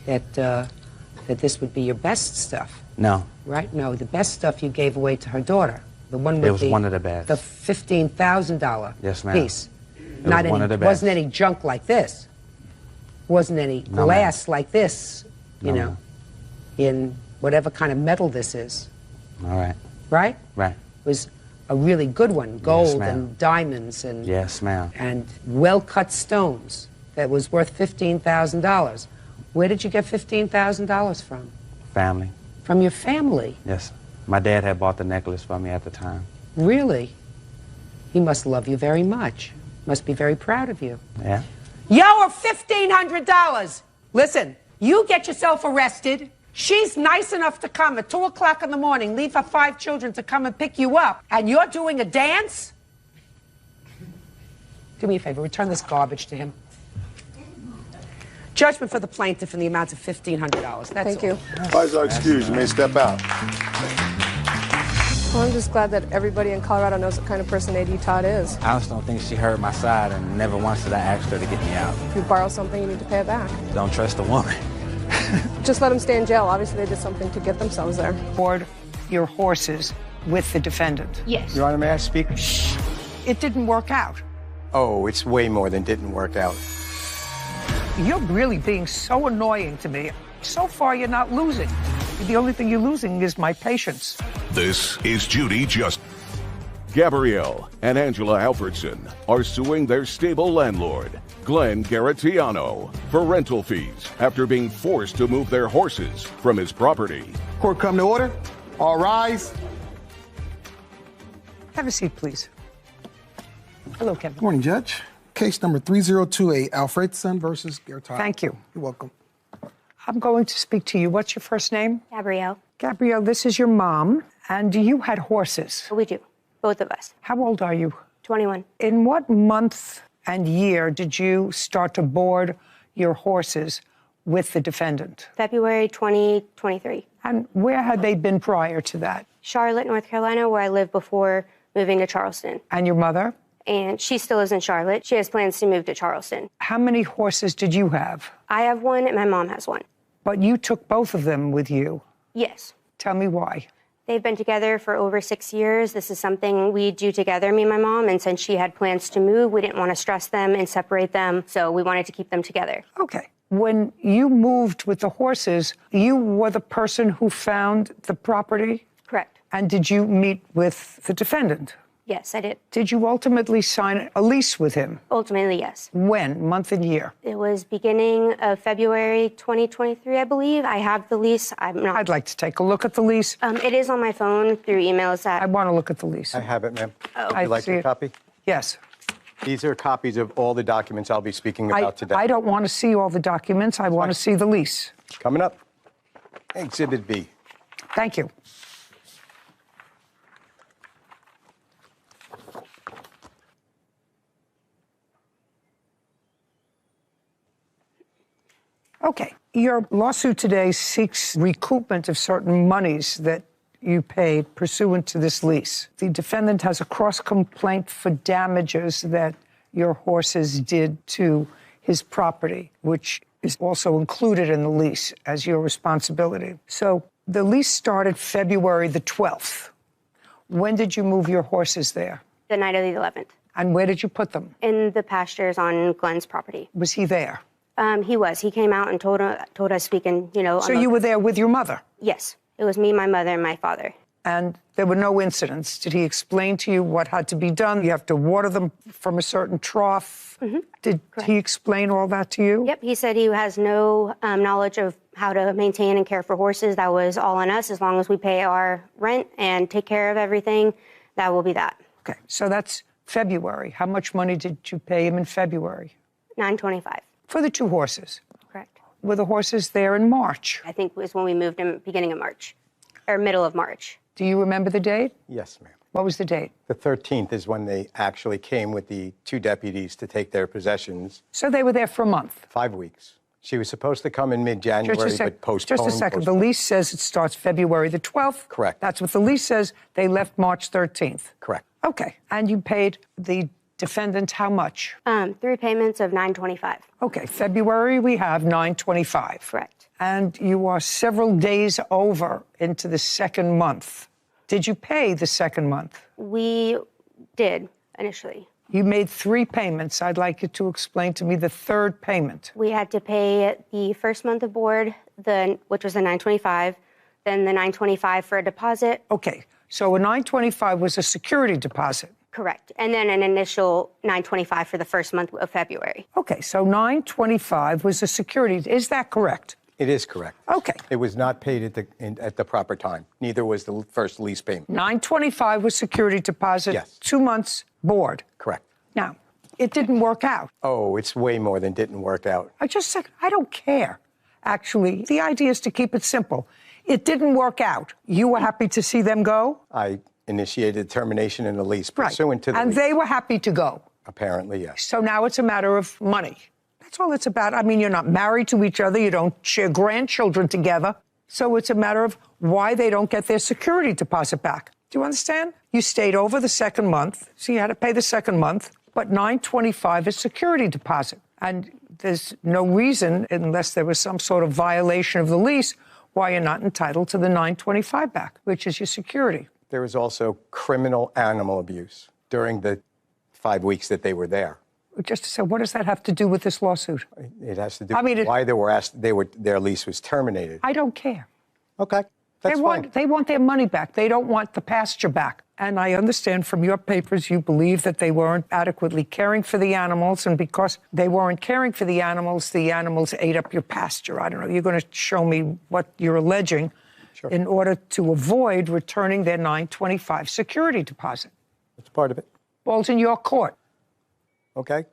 that that this would be your best stuff. No. Right? No, the best stuff you gave away to her daughter. The one with It was one of the best. The $15,000 Yes, ma'am. piece. It was one of the best. Wasn't any junk like this. Wasn't any No, glass like this, you No, know, ma'am. in whatever kind of metal this is. All right. Right? Right. It was a really good one, gold ma'am. and diamonds and Yes, ma'am. and well-cut stones that was worth $15,000. Where did you get $15,000 from? Family. From your family? Yes. My dad had bought the necklace for me at the time. Really? He must love you very much. Must be very proud of you. Yeah. You owe her $1,500. Listen, you get yourself arrested. She's nice enough to come at 2 o'clock in the morning, leave her 5 children to come and pick you up, and you're doing a dance? Do me a favor, return this garbage to him. Judgment for the plaintiff in the amount of $1,500. That's Thank you. Why are excused? You may step out. Well, I'm just glad that everybody in Colorado knows what kind of person A.D. Todd is. I just don't think she heard my side, and never once did I ask her to get me out. If you borrow something, you need to pay it back. Don't trust a woman. Just let them stay in jail. Obviously, they did something to get themselves there. Board your horses with the defendant. Yes. Your Honor, may I speak? It didn't work out. Oh, it's way more than didn't work out. You're really being so annoying to me. So far, you're not losing. The only thing you're losing is my patience. This is Judy Just. Gabrielle and Angela Alfredson are suing their stable landlord, Glenn Garatiano, for rental fees after being forced to move their horses from his property. Court come to order. All rise. Have a seat, please. Hello, Kevin. Good morning, Judge. Case number 3028, Alfredson versus Garatiano. Thank you. You're welcome. I'm going to speak to you. What's your first name? Gabrielle. Gabrielle, this is your mom, and you had horses. We do, both of us. How old are you? 21. In what month and year did you start to board your horses with the defendant? February 2023. And where had they been prior to that? Charlotte, North Carolina, where I lived before moving to Charleston. And your mother? And she still lives in Charlotte. She has plans to move to Charleston. How many horses did you have? I have one and my mom has one. But you took both of them with you. Yes. Tell me why. They've been together for over 6 years. This is something we do together, me and my mom. And since she had plans to move, we didn't want to stress them and separate them. So we wanted to keep them together. Okay. When you moved with the horses, you were the person who found the property? Correct. And did you meet with the defendant? Yes, I did. Did you ultimately sign a lease with him? Ultimately, yes. When? Month and year? It was beginning of February 2023, I believe. I have the lease. I'd like to take a look at the lease. It is on my phone through emails. I want to look at the lease. I have it, ma'am. Oh. Would you like your copy? Yes. These are copies of all the documents I'll be speaking about today. I don't want to see all the documents. I want to see the lease. Coming up, Exhibit B. Thank you. Okay. Your lawsuit today seeks recoupment of certain monies that you paid pursuant to this lease. The defendant has a cross-complaint for damages that your horses did to his property, which is also included in the lease as your responsibility. So the lease started February the 12th. When did you move your horses there? The night of the 11th. And where did you put them? In the pastures on Glenn's property. Was he there? He was. He came out and told us speaking, So you were there with your mother? Yes. It was me, my mother, and my father. And there were no incidents. Did he explain to you what had to be done? You have to water them from a certain trough. Mm-hmm. Did he explain all that to you? Yep. He said he has no knowledge of how to maintain and care for horses. That was all on us. As long as we pay our rent and take care of everything, that will be that. Okay. So that's February. How much money did you pay him in February? $925. For the two horses? Correct. Were the horses there in March? I think it was when we moved in beginning of March, or middle of March. Do you remember the date? Yes, ma'am. What was the date? The 13th is when they actually came with the two deputies to take their possessions. So they were there for a month? 5 weeks. She was supposed to come in mid-January, but postponed. Just a second. The lease says it starts February the 12th. Correct. That's what the lease says. They left March 13th. Correct. Okay. And you paid the defendant how much? 3 payments of $925. Okay. February, we have $925. Correct. And you are several days over into the second month. Did you pay the second month? We did initially. You made 3 payments. I'd like you to explain to me the third payment. We had to pay the first month of board, which was the $925, then the $925 for a deposit. Okay. So a $925 was a security deposit. Correct. And then an initial $925 for the first month of February. Okay, so $925 was a security. Is that correct? It is correct. Okay. It was not paid at the proper time. Neither was the first lease payment. $925 was security deposit. Yes. 2 months board. Correct. Now, it didn't work out. Oh, it's way more than didn't work out. I just said, I don't care. Actually, the idea is to keep it simple. It didn't work out. You were happy to see them go? I initiated termination in the lease pursuant to the And lease. they were happy to go? Apparently, yes. So now it's a matter of money. That's all it's about. I mean, you're not married to each other. You don't share grandchildren together. So it's a matter of why they don't get their security deposit back. Do you understand? You stayed over the second month, so you had to pay the second month, but $925 is security deposit. And there's no reason, unless there was some sort of violation of the lease, why you're not entitled to the $925 back, which is your security. There was also criminal animal abuse during the 5 weeks that they were there. Just to say, what does that have to do with this lawsuit? It has to do with why their lease was terminated. I don't care. Okay, that's fine. They want their money back. They don't want the pasture back. And I understand from your papers you believe that they weren't adequately caring for the animals, and because they weren't caring for the animals ate up your pasture. I don't know. You're going to show me what you're alleging in order to avoid returning their $925 security deposit. That's part of it. Ball's in your court. Okay.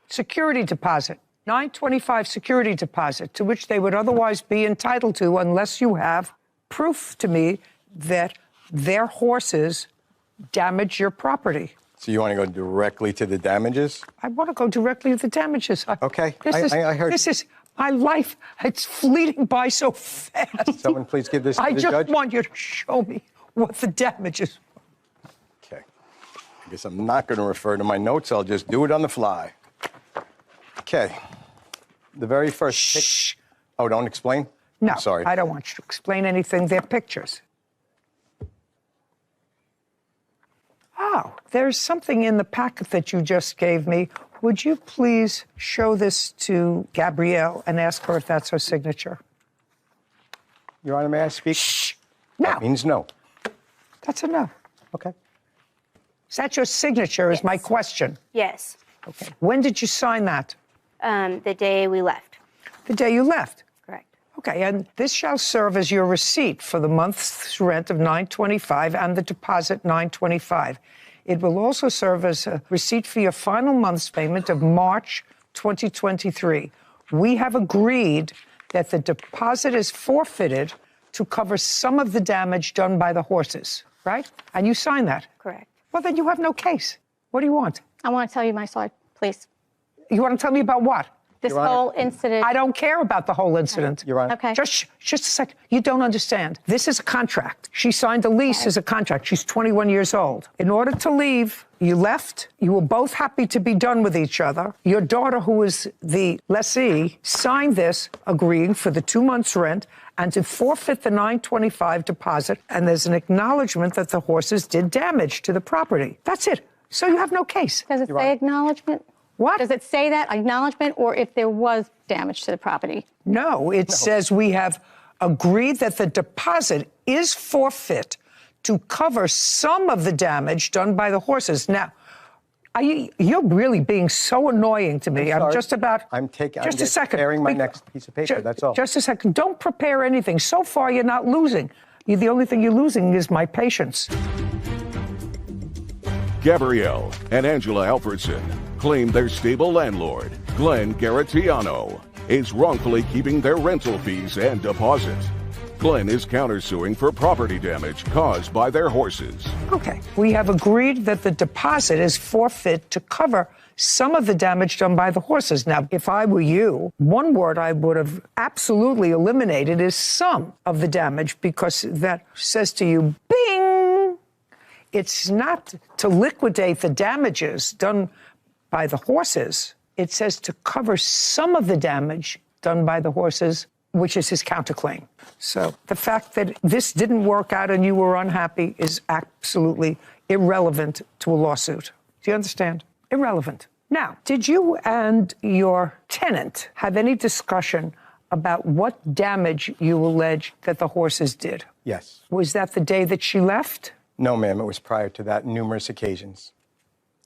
Security deposit. 925 security deposit, to which they would otherwise be entitled to unless you have proof to me that their horses damage your property. So you want to go directly to the damages? I want to go directly to the damages. Okay, I heard. This is my life. It's fleeting by so fast. Someone please give this to I the just judge. want you to show me what the damage is. Okay. I guess I'm not going to refer to my notes. I'll just do it on the fly. Okay. The very first... Shh. Oh, don't explain? No, Sorry. I don't want you to explain anything. They're pictures. Oh, there's something in the packet that you just gave me. Would you please show this to Gabrielle and ask her if that's her signature? Your Honor, may I speak? Shh. No. That means no. That's a no. Okay. Is that your signature is my question. Yes. Okay. When did you sign that? The day we left. The day you left? Correct. Okay, and this shall serve as your receipt for the month's rent of $925 and the deposit $925. It will also serve as a receipt for your final month's payment of March 2023. We have agreed that the deposit is forfeited to cover some of the damage done by the horses, right? And you sign that? Correct. Well, then you have no case. What do you want? I want to tell you my side, please. You want to tell me about what? This whole incident. I don't care about the whole incident. Your Honor. Okay. Just a second. You don't understand. This is a contract. She signed a lease as a contract. She's 21 years old. In order to leave, you left. You were both happy to be done with each other. Your daughter, who is the lessee, signed this agreeing for the 2 months' rent and to forfeit the $925 deposit. And there's an acknowledgement that the horses did damage to the property. That's it. So you have no case. Does it say acknowledgement? What? Does it say that, acknowledgement, or if there was damage to the property? No, it says we have agreed that the deposit is forfeit to cover some of the damage done by the horses. Now, you're really being so annoying to me. I'm just about... I'm just a second. Preparing my next piece of paper, that's all. Just a second. Don't prepare anything. So far, you're not losing. The only thing you're losing is my patience. Gabrielle and Angela Alfredson claim their stable landlord, Glenn Garatiano, is wrongfully keeping their rental fees and deposit. Glenn is countersuing for property damage caused by their horses. Okay. We have agreed that the deposit is forfeit to cover some of the damage done by the horses. Now, if I were you, one word I would have absolutely eliminated is some of the damage, because that says to you, bing! It's not to liquidate the damages done by the horses. It says to cover some of the damage done by the horses, which is his counterclaim. So the fact that this didn't work out and you were unhappy is absolutely irrelevant to a lawsuit. Do you understand? Irrelevant. Now, did you and your tenant have any discussion about what damage you allege that the horses did? Yes. Was that the day that she left? No, ma'am. It was prior to that, numerous occasions.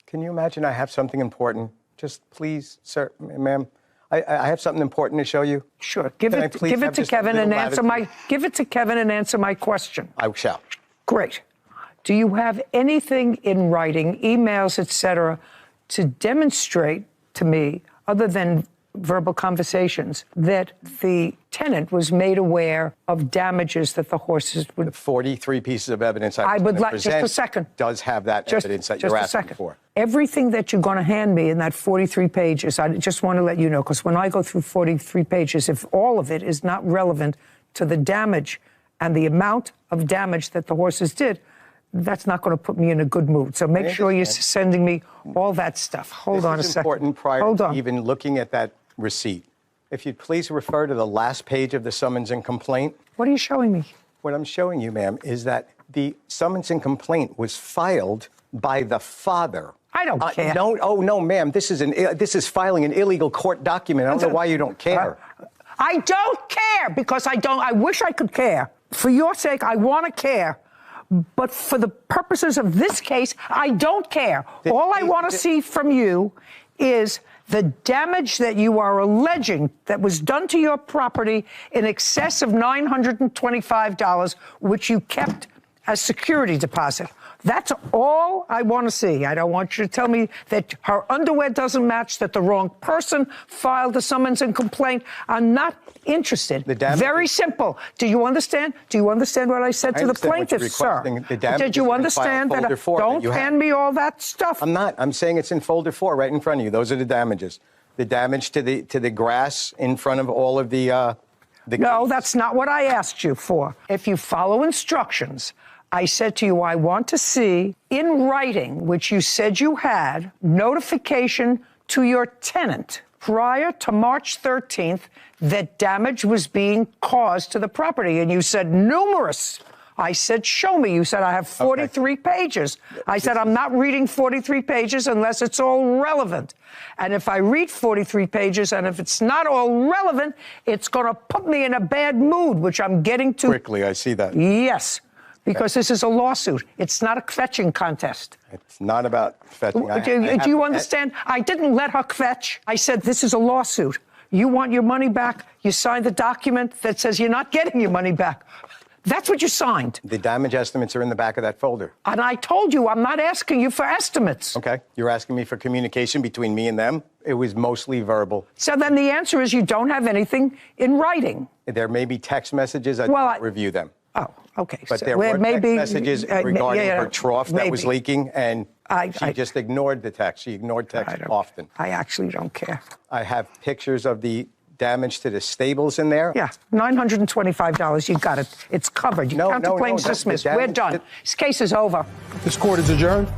Can you imagine I have something important? Just please, sir, ma'am. I have something important to show you. Sure. Give it to Kevin and answer my question. I shall. Great. Do you have anything in writing, emails, etc., to demonstrate to me, other than verbal conversations, that the tenant was made aware of damages that the horses would... The 43 pieces of evidence I would like, present just a second, does have that evidence that you're asking for. Everything that you're going to hand me in that 43 pages, I just want to let you know, because when I go through 43 pages, if all of it is not relevant to the damage and the amount of damage that the horses did, that's not going to put me in a good mood. So make sure you're sending me all that stuff. Hold on a second. This is important prior to even looking at that receipt. If you'd please refer to the last page of the summons and complaint. What are you showing me? What I'm showing you, ma'am, is that the summons and complaint was filed by the father. I don't care. No, ma'am. This is filing an illegal court document. I don't know why you don't care. I don't care because I wish I could care. For your sake, I want to care. But for the purposes of this case, I don't care. All I want to see from you is the damage that you are alleging that was done to your property in excess of $925, which you kept as security deposit. That's all I want to see. I don't want you to tell me that her underwear doesn't match, that the wrong person filed the summons and complaint. I'm not interested. Very simple. Do you understand? Do you understand what I said to the plaintiff, sir? Did you understand that? Don't hand me all that stuff. I'm not. I'm saying it's in folder 4 right in front of you. Those are the damages. The damage to the grass in front of all of the No, that's not what I asked you for. If you follow instructions, I said to you, I want to see in writing, which you said you had, notification to your tenant prior to March 13th that damage was being caused to the property. And you said numerous. I said, show me. You said, I have 43 pages. I said, I'm not reading 43 pages unless it's all relevant. And if I read 43 pages and if it's not all relevant, it's going to put me in a bad mood, which I'm getting to. Quickly, I see that. Yes, because this is a lawsuit. It's not a kvetching contest. It's not about kvetching. Do you understand? I didn't let her kvetch. I said, this is a lawsuit. You want your money back? You signed the document that says you're not getting your money back. That's what you signed. The damage estimates are in the back of that folder. And I told you, I'm not asking you for estimates. Okay. You're asking me for communication between me and them? It was mostly verbal. So then the answer is you don't have anything in writing. There may be text messages. I didn't review them. Oh, okay. But so there were text maybe, messages regarding her trough that was leaking, and she just ignored the text. She ignored text often. I actually don't care. I have pictures of the damage to the stables in there. Yeah, $925. You got it. It's covered. You counterclaim's dismissed. We're done. This case is over. This court is adjourned.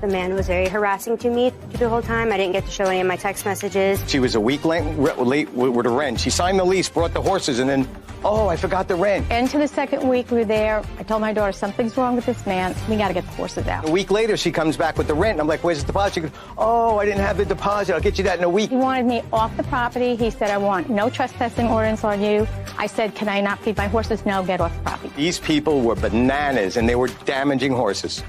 The man was very harassing to me the whole time. I didn't get to show any of my text messages. She was a week late with the rent. She signed the lease, brought the horses, and then, oh, I forgot the rent. Into the second week we were there, I told my daughter, something's wrong with this man. We got to get the horses out. A week later, she comes back with the rent. And I'm like, where's the deposit? She goes, oh, I didn't have the deposit. I'll get you that in a week. He wanted me off the property. He said, I want no trespassing ordinance on you. I said, can I not feed my horses? No, get off the property. These people were bananas, and they were damaging horses.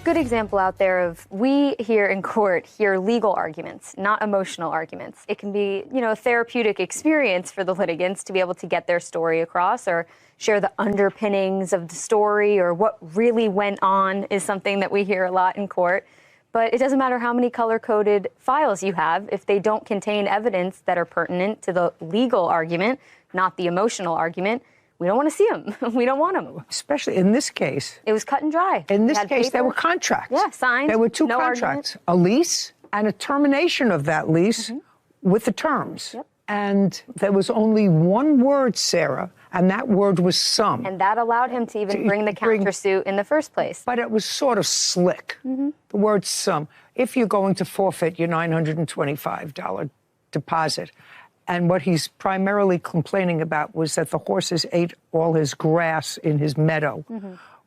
Good example out there of we here in court hear legal arguments, not emotional arguments. It can be, a therapeutic experience for the litigants to be able to get their story across or share the underpinnings of the story or what really went on is something that we hear a lot in court. But it doesn't matter how many color-coded files you have if they don't contain evidence that are pertinent to the legal argument, not the emotional argument. We don't want to see them. We don't want them. Especially in this case. It was cut and dry. In this case, there were contracts. Yeah, signed. There were two no contracts, argument. a lease and a termination of that lease with the terms. Yep. And there was only one word, Sarah, and that word was some. And that allowed him to even bring the countersuit in the first place. But it was sort of slick, the word some. If you're going to forfeit your $925 deposit, and what he's primarily complaining about was that the horses ate all his grass in his meadow.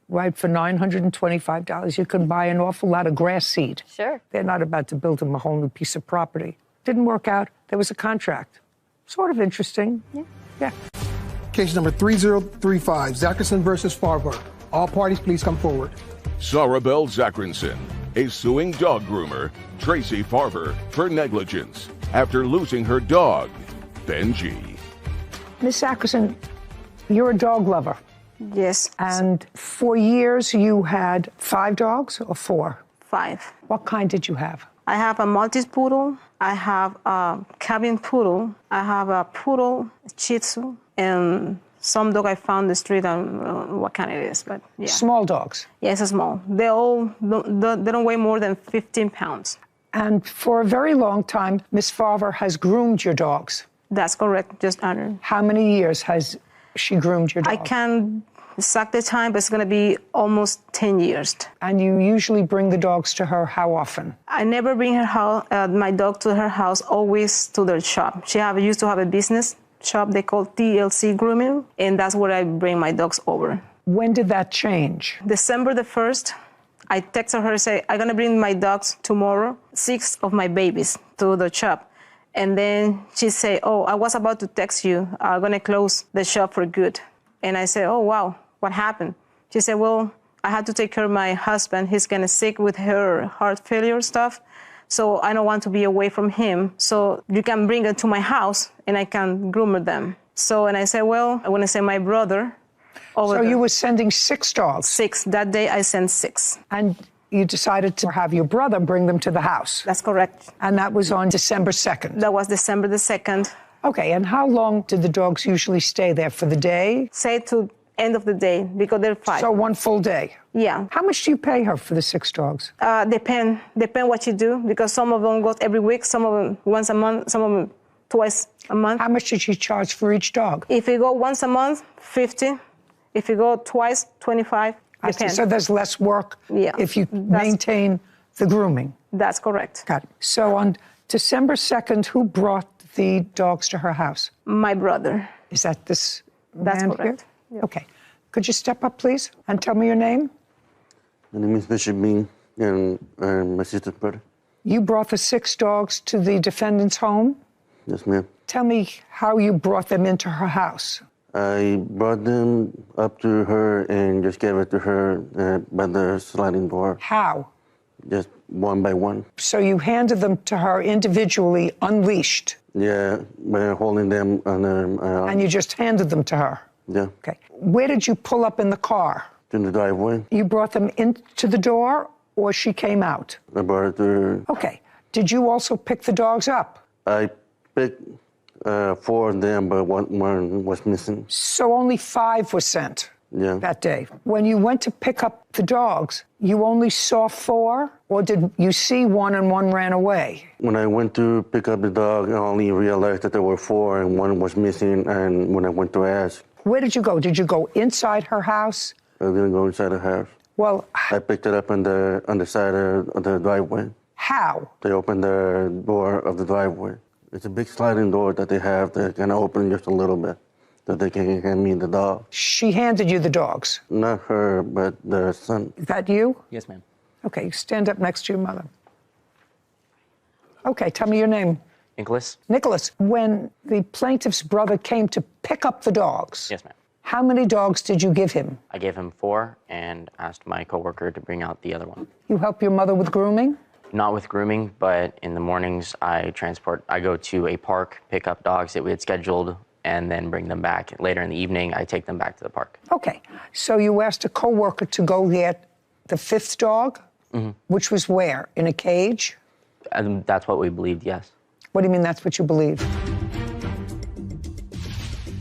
Right, for $925, you can buy an awful lot of grass seed. Sure. They're not about to build him a whole new piece of property. Didn't work out. There was a contract. Sort of interesting. Yeah. Case number 3035, Zackerson versus Farber. All parties, please come forward. Sarah Bell Zackerson is suing dog groomer Tracy Farber for negligence after losing her dog, Benji. Miss Zackerson, you're a dog lover. Yes. And for years you had 5 dogs or 4? 5. What kind did you have? I have a Maltese poodle. I have a cabin poodle. I have a poodle, Shih Tzu, and some dog I found in the street. I don't know what kind it is, but yeah. Small dogs? Yes, small. They don't weigh more than 15 pounds. And for a very long time, Miss Farber has groomed your dogs. That's correct, just under. How many years has she groomed your dog? I can't exact the time, but it's going to be almost 10 years. And you usually bring the dogs to her how often? I never bring my dog to her house, always to their shop. She used to have a business shop they call TLC Grooming, and that's where I bring my dogs over. When did that change? December the 1st, I texted her, say, I'm going to bring my dogs tomorrow, 6 of my babies, to the shop. And then she said, oh, I was about to text you. I'm going to close the shop for good. And I said, oh, wow, what happened? She said, well, I had to take care of my husband. He's kind of sick with her heart failure stuff. So I don't want to be away from him. So you can bring them to my house and I can groom them. So, and I said, well, I want to send my brother over. So you were sending 6 dogs? 6. That day I sent 6. And you decided to have your brother bring them to the house? That's correct. And that was on December 2nd? That was December the 2nd. Okay, and how long did the dogs usually stay there? For the day? Say to end of the day, because they're 5. So 1 full day? Yeah. How much do you pay her for the 6 dogs? Depend what you do, because some of them go every week, some of them once a month, some of them twice a month. How much did she charge for each dog? If you go once a month, 50. If you go twice, 25. Depends. So there's less work if you maintain the grooming? That's correct. Got it. So on December 2nd, who brought the dogs to her house? My brother. Is that this That's man correct. here? Yeah. Okay. Could you step up, please, and tell me your name? My name is Bishop Bean, and I'm my sister's brother. You brought the 6 dogs to the defendant's home? Yes, ma'am. Tell me how you brought them into her house. I brought them up to her and just gave it to her by the sliding door. How? Just one by one. So you handed them to her individually, unleashed? Yeah, by holding them on her. And you just handed them to her? Yeah. Okay. Where did you pull up in the car? In the driveway. You brought them into the door, or she came out? I brought it to her. Okay. Did you also pick the dogs up? I picked 4 of them, but one was missing. So only 5 were sent? Yeah. That day. When you went to pick up the dogs, you only saw 4, or did you see 1 and 1 ran away? When I went to pick up the dog, I only realized that there were 4 and 1 was missing, and when I went to ask. Where did you go? Did you go inside her house? I didn't go inside the house. Well, I picked it up on the side of the driveway. How? They opened the door of the driveway. It's a big sliding door that they have that can open just a little bit, that they can hand me the dog. She handed you the dogs? Not her, but the son. Is that you? Yes, ma'am. Okay, stand up next to your mother. Okay, tell me your name. Nicholas? Nicholas, when the plaintiff's brother came to pick up the dogs, Yes, ma'am. how many dogs did you give him? I gave him 4 and asked my coworker to bring out the other one. You help your mother with grooming? Not with grooming, but in the mornings I go to a park, pick up dogs that we had scheduled, and then bring them back. Later in the evening, I take them back to the park. Okay, so you asked a coworker to go get the 5th dog, which was where? In a cage? And that's what we believed, yes. What do you mean that's what you believe?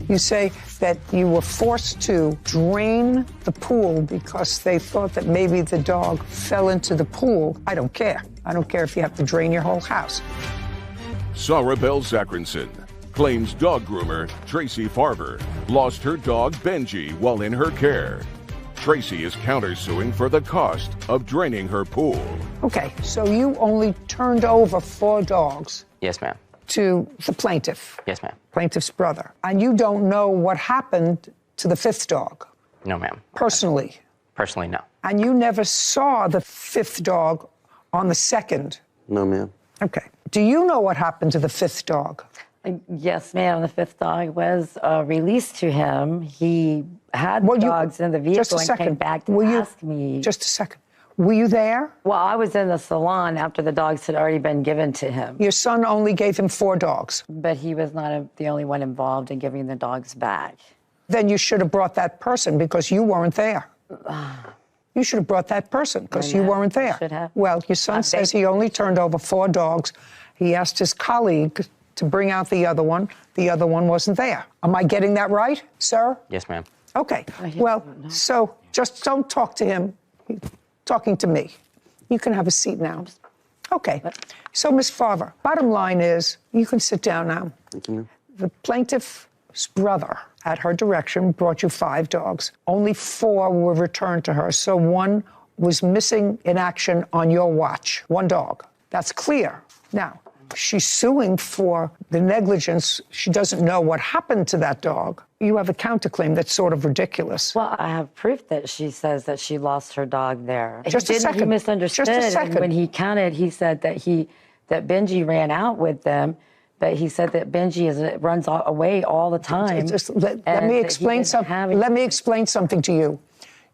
You say that you were forced to drain the pool because they thought that maybe the dog fell into the pool. I don't care. I don't care if you have to drain your whole house. Sarah Bell Zachrinson claims dog groomer Tracy Farber lost her dog Benji while in her care. Tracy is countersuing for the cost of draining her pool. Okay, so you only turned over 4 dogs. Yes, ma'am. To the plaintiff. Yes, ma'am. Plaintiff's brother. And you don't know what happened to the 5th dog? No, ma'am. Personally? Personally, no. And you never saw the 5th dog on the 2nd? No, ma'am. Okay. Do you know what happened to the 5th dog? Yes, ma'am. The 5th dog was released to him. He had dogs in the vehicle and came back to ask me. Just a second. Were you there? Well, I was in the salon after the dogs had already been given to him. Your son only gave him 4 dogs. But he was not the only one involved in giving the dogs back. Then you should have brought that person because you weren't there. You should have brought that person because you weren't there. Should have. Well, your son says he only turned over 4 dogs. He asked his colleague to bring out the other one. The other one wasn't there. Am I getting that right, sir? Yes, ma'am. Okay. Well, so just don't talk to him. He's talking to me. You can have a seat now. Okay. So, Ms. Farber, bottom line is, you can sit down now. Thank you, ma'am. The plaintiff's brother, at her direction, brought you 5 dogs. Only 4 were returned to her, so 1 was missing in action on your watch. 1 dog. That's clear. Now, she's suing for the negligence. She doesn't know what happened to that dog. You have a counterclaim that's sort of ridiculous. Well, I have proof that she says that she lost her dog there. Just a second. He misunderstood. Just a second. And when he counted, he said that Benji ran out with them, but he said that Benji runs away all the time. Let me explain something. Let me explain something to you.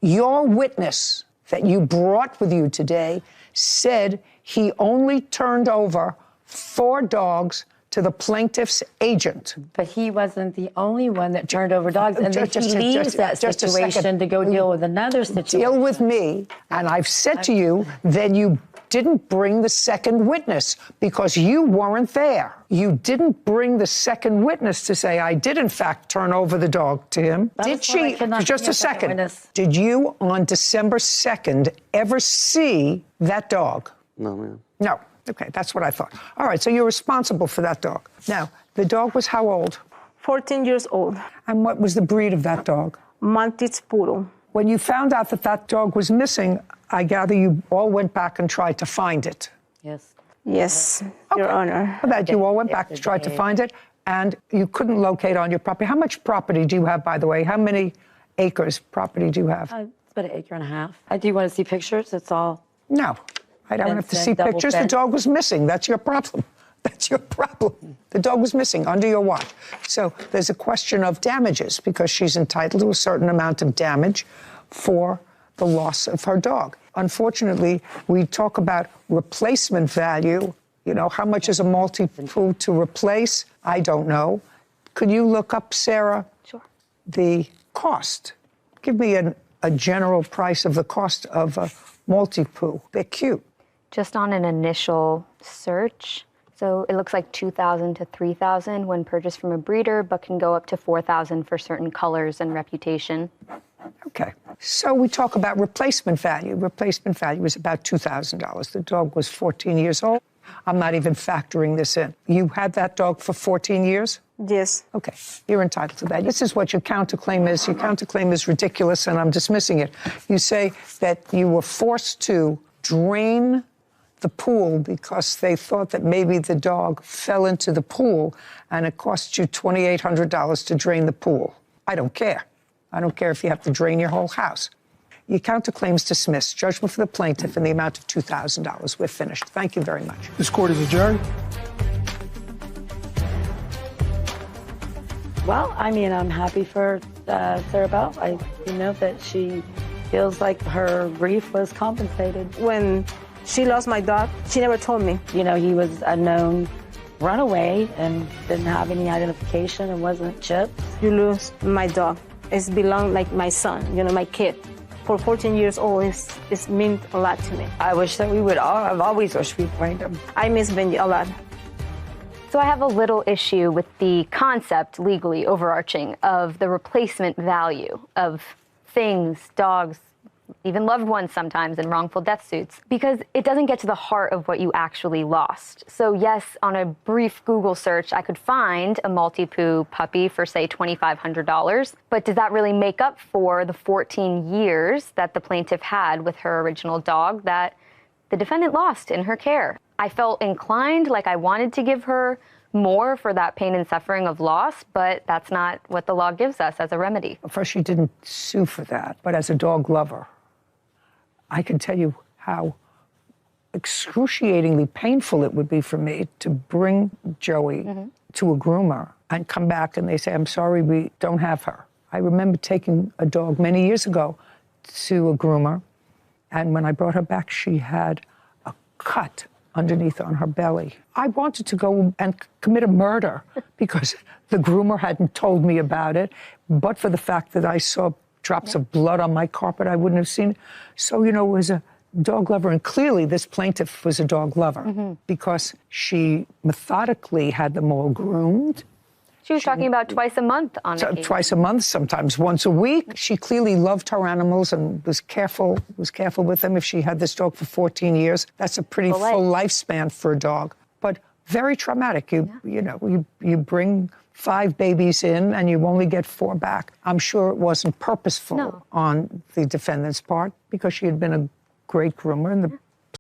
Your witness that you brought with you today said he only turned over 4 dogs to the plaintiff's agent. But he wasn't the only one that turned over dogs, and then he leaves that situation to go deal with another situation. Deal with me, and I've said to you, then you didn't bring the second witness because you weren't there. You didn't bring the second witness to say, I did in fact turn over the dog to him. Did she? Just a second. Did you on December 2nd ever see that dog? No, ma'am. No. Okay, that's what I thought. All right, so you're responsible for that dog. Now, the dog was how old? 14 years old. And what was the breed of that dog? Maltese Poodle. When you found out that that dog was missing, I gather you all went back and tried to find it. Yes. Yes, Your Honor. That you all went back to try to find it, and you couldn't locate on your property. How much property do you have, by the way? How many acres property do you have? It's about an acre and a half. I do want to see pictures. It's all. No. I don't have to see pictures. The dog was missing. That's your problem. That's your problem. The dog was missing under your watch. So there's a question of damages because she's entitled to a certain amount of damage for the loss of her dog. Unfortunately, we talk about replacement value. You know, how much is a multi-poo to replace? I don't know. Could you look up, Sarah? Sure. The cost. Give me a general price of the cost of a multi-poo. They're cute. Just on an initial search, so it looks like $2,000 to $3,000 when purchased from a breeder, but can go up to $4,000 for certain colors and reputation. Okay. So we talk about replacement value. Replacement value is about $2,000. The dog was 14 years old. I'm not even factoring this in. You had that dog for 14 years? Yes. Okay. You're entitled to that. This is what your counterclaim is. Your counterclaim is ridiculous, and I'm dismissing it. You say that you were forced to drain the pool because they thought that maybe the dog fell into the pool and it cost you $2,800 to drain the pool. I don't care. I don't care if you have to drain your whole house. Your counterclaim is dismissed. Judgment for the plaintiff in the amount of $2,000. We're finished. Thank you very much. This court is adjourned. Well, I mean, I'm happy for Sarah Bell. You know that she feels like her grief was compensated. When she lost my dog, she never told me. You know, he was a known runaway and didn't have any identification and wasn't chipped. You lose my dog. It's belonged like my son, you know, my kid. For 14 years old, it's meant a lot to me. I wish that we would all, I've always wished we'd find him. I miss Benji a lot. So I have a little issue with the concept, legally overarching, of the replacement value of things, dogs, even loved ones sometimes in wrongful death suits, because it doesn't get to the heart of what you actually lost. So yes, on a brief Google search, I could find a multi-poo puppy for, say, $2,500, but does that really make up for the 14 years that the plaintiff had with her original dog that the defendant lost in her care? I felt inclined, like I wanted to give her more for that pain and suffering of loss, but that's not what the law gives us as a remedy. First, she didn't sue for that, but as a dog lover, I can tell you how excruciatingly painful it would be for me to bring Joey to a groomer and come back and they say, I'm sorry, we don't have her. I remember taking a dog many years ago to a groomer, and when I brought her back, she had a cut underneath on her belly. I wanted to go and commit a murder because the groomer hadn't told me about it, but for the fact that I saw drops of blood on my carpet, I wouldn't have seen it. So, you know, it was a dog lover, and clearly this plaintiff was a dog lover because she methodically had them all groomed. She was talking about twice a month on occasion. Twice a month, sometimes once a week. She clearly loved her animals and was careful with them. If she had this dog for 14 years, that's a pretty full lifespan for a dog. But very traumatic. You bring 5 babies in and you only get 4 back. I'm sure it wasn't purposeful on the defendant's part because she had been a great groomer and the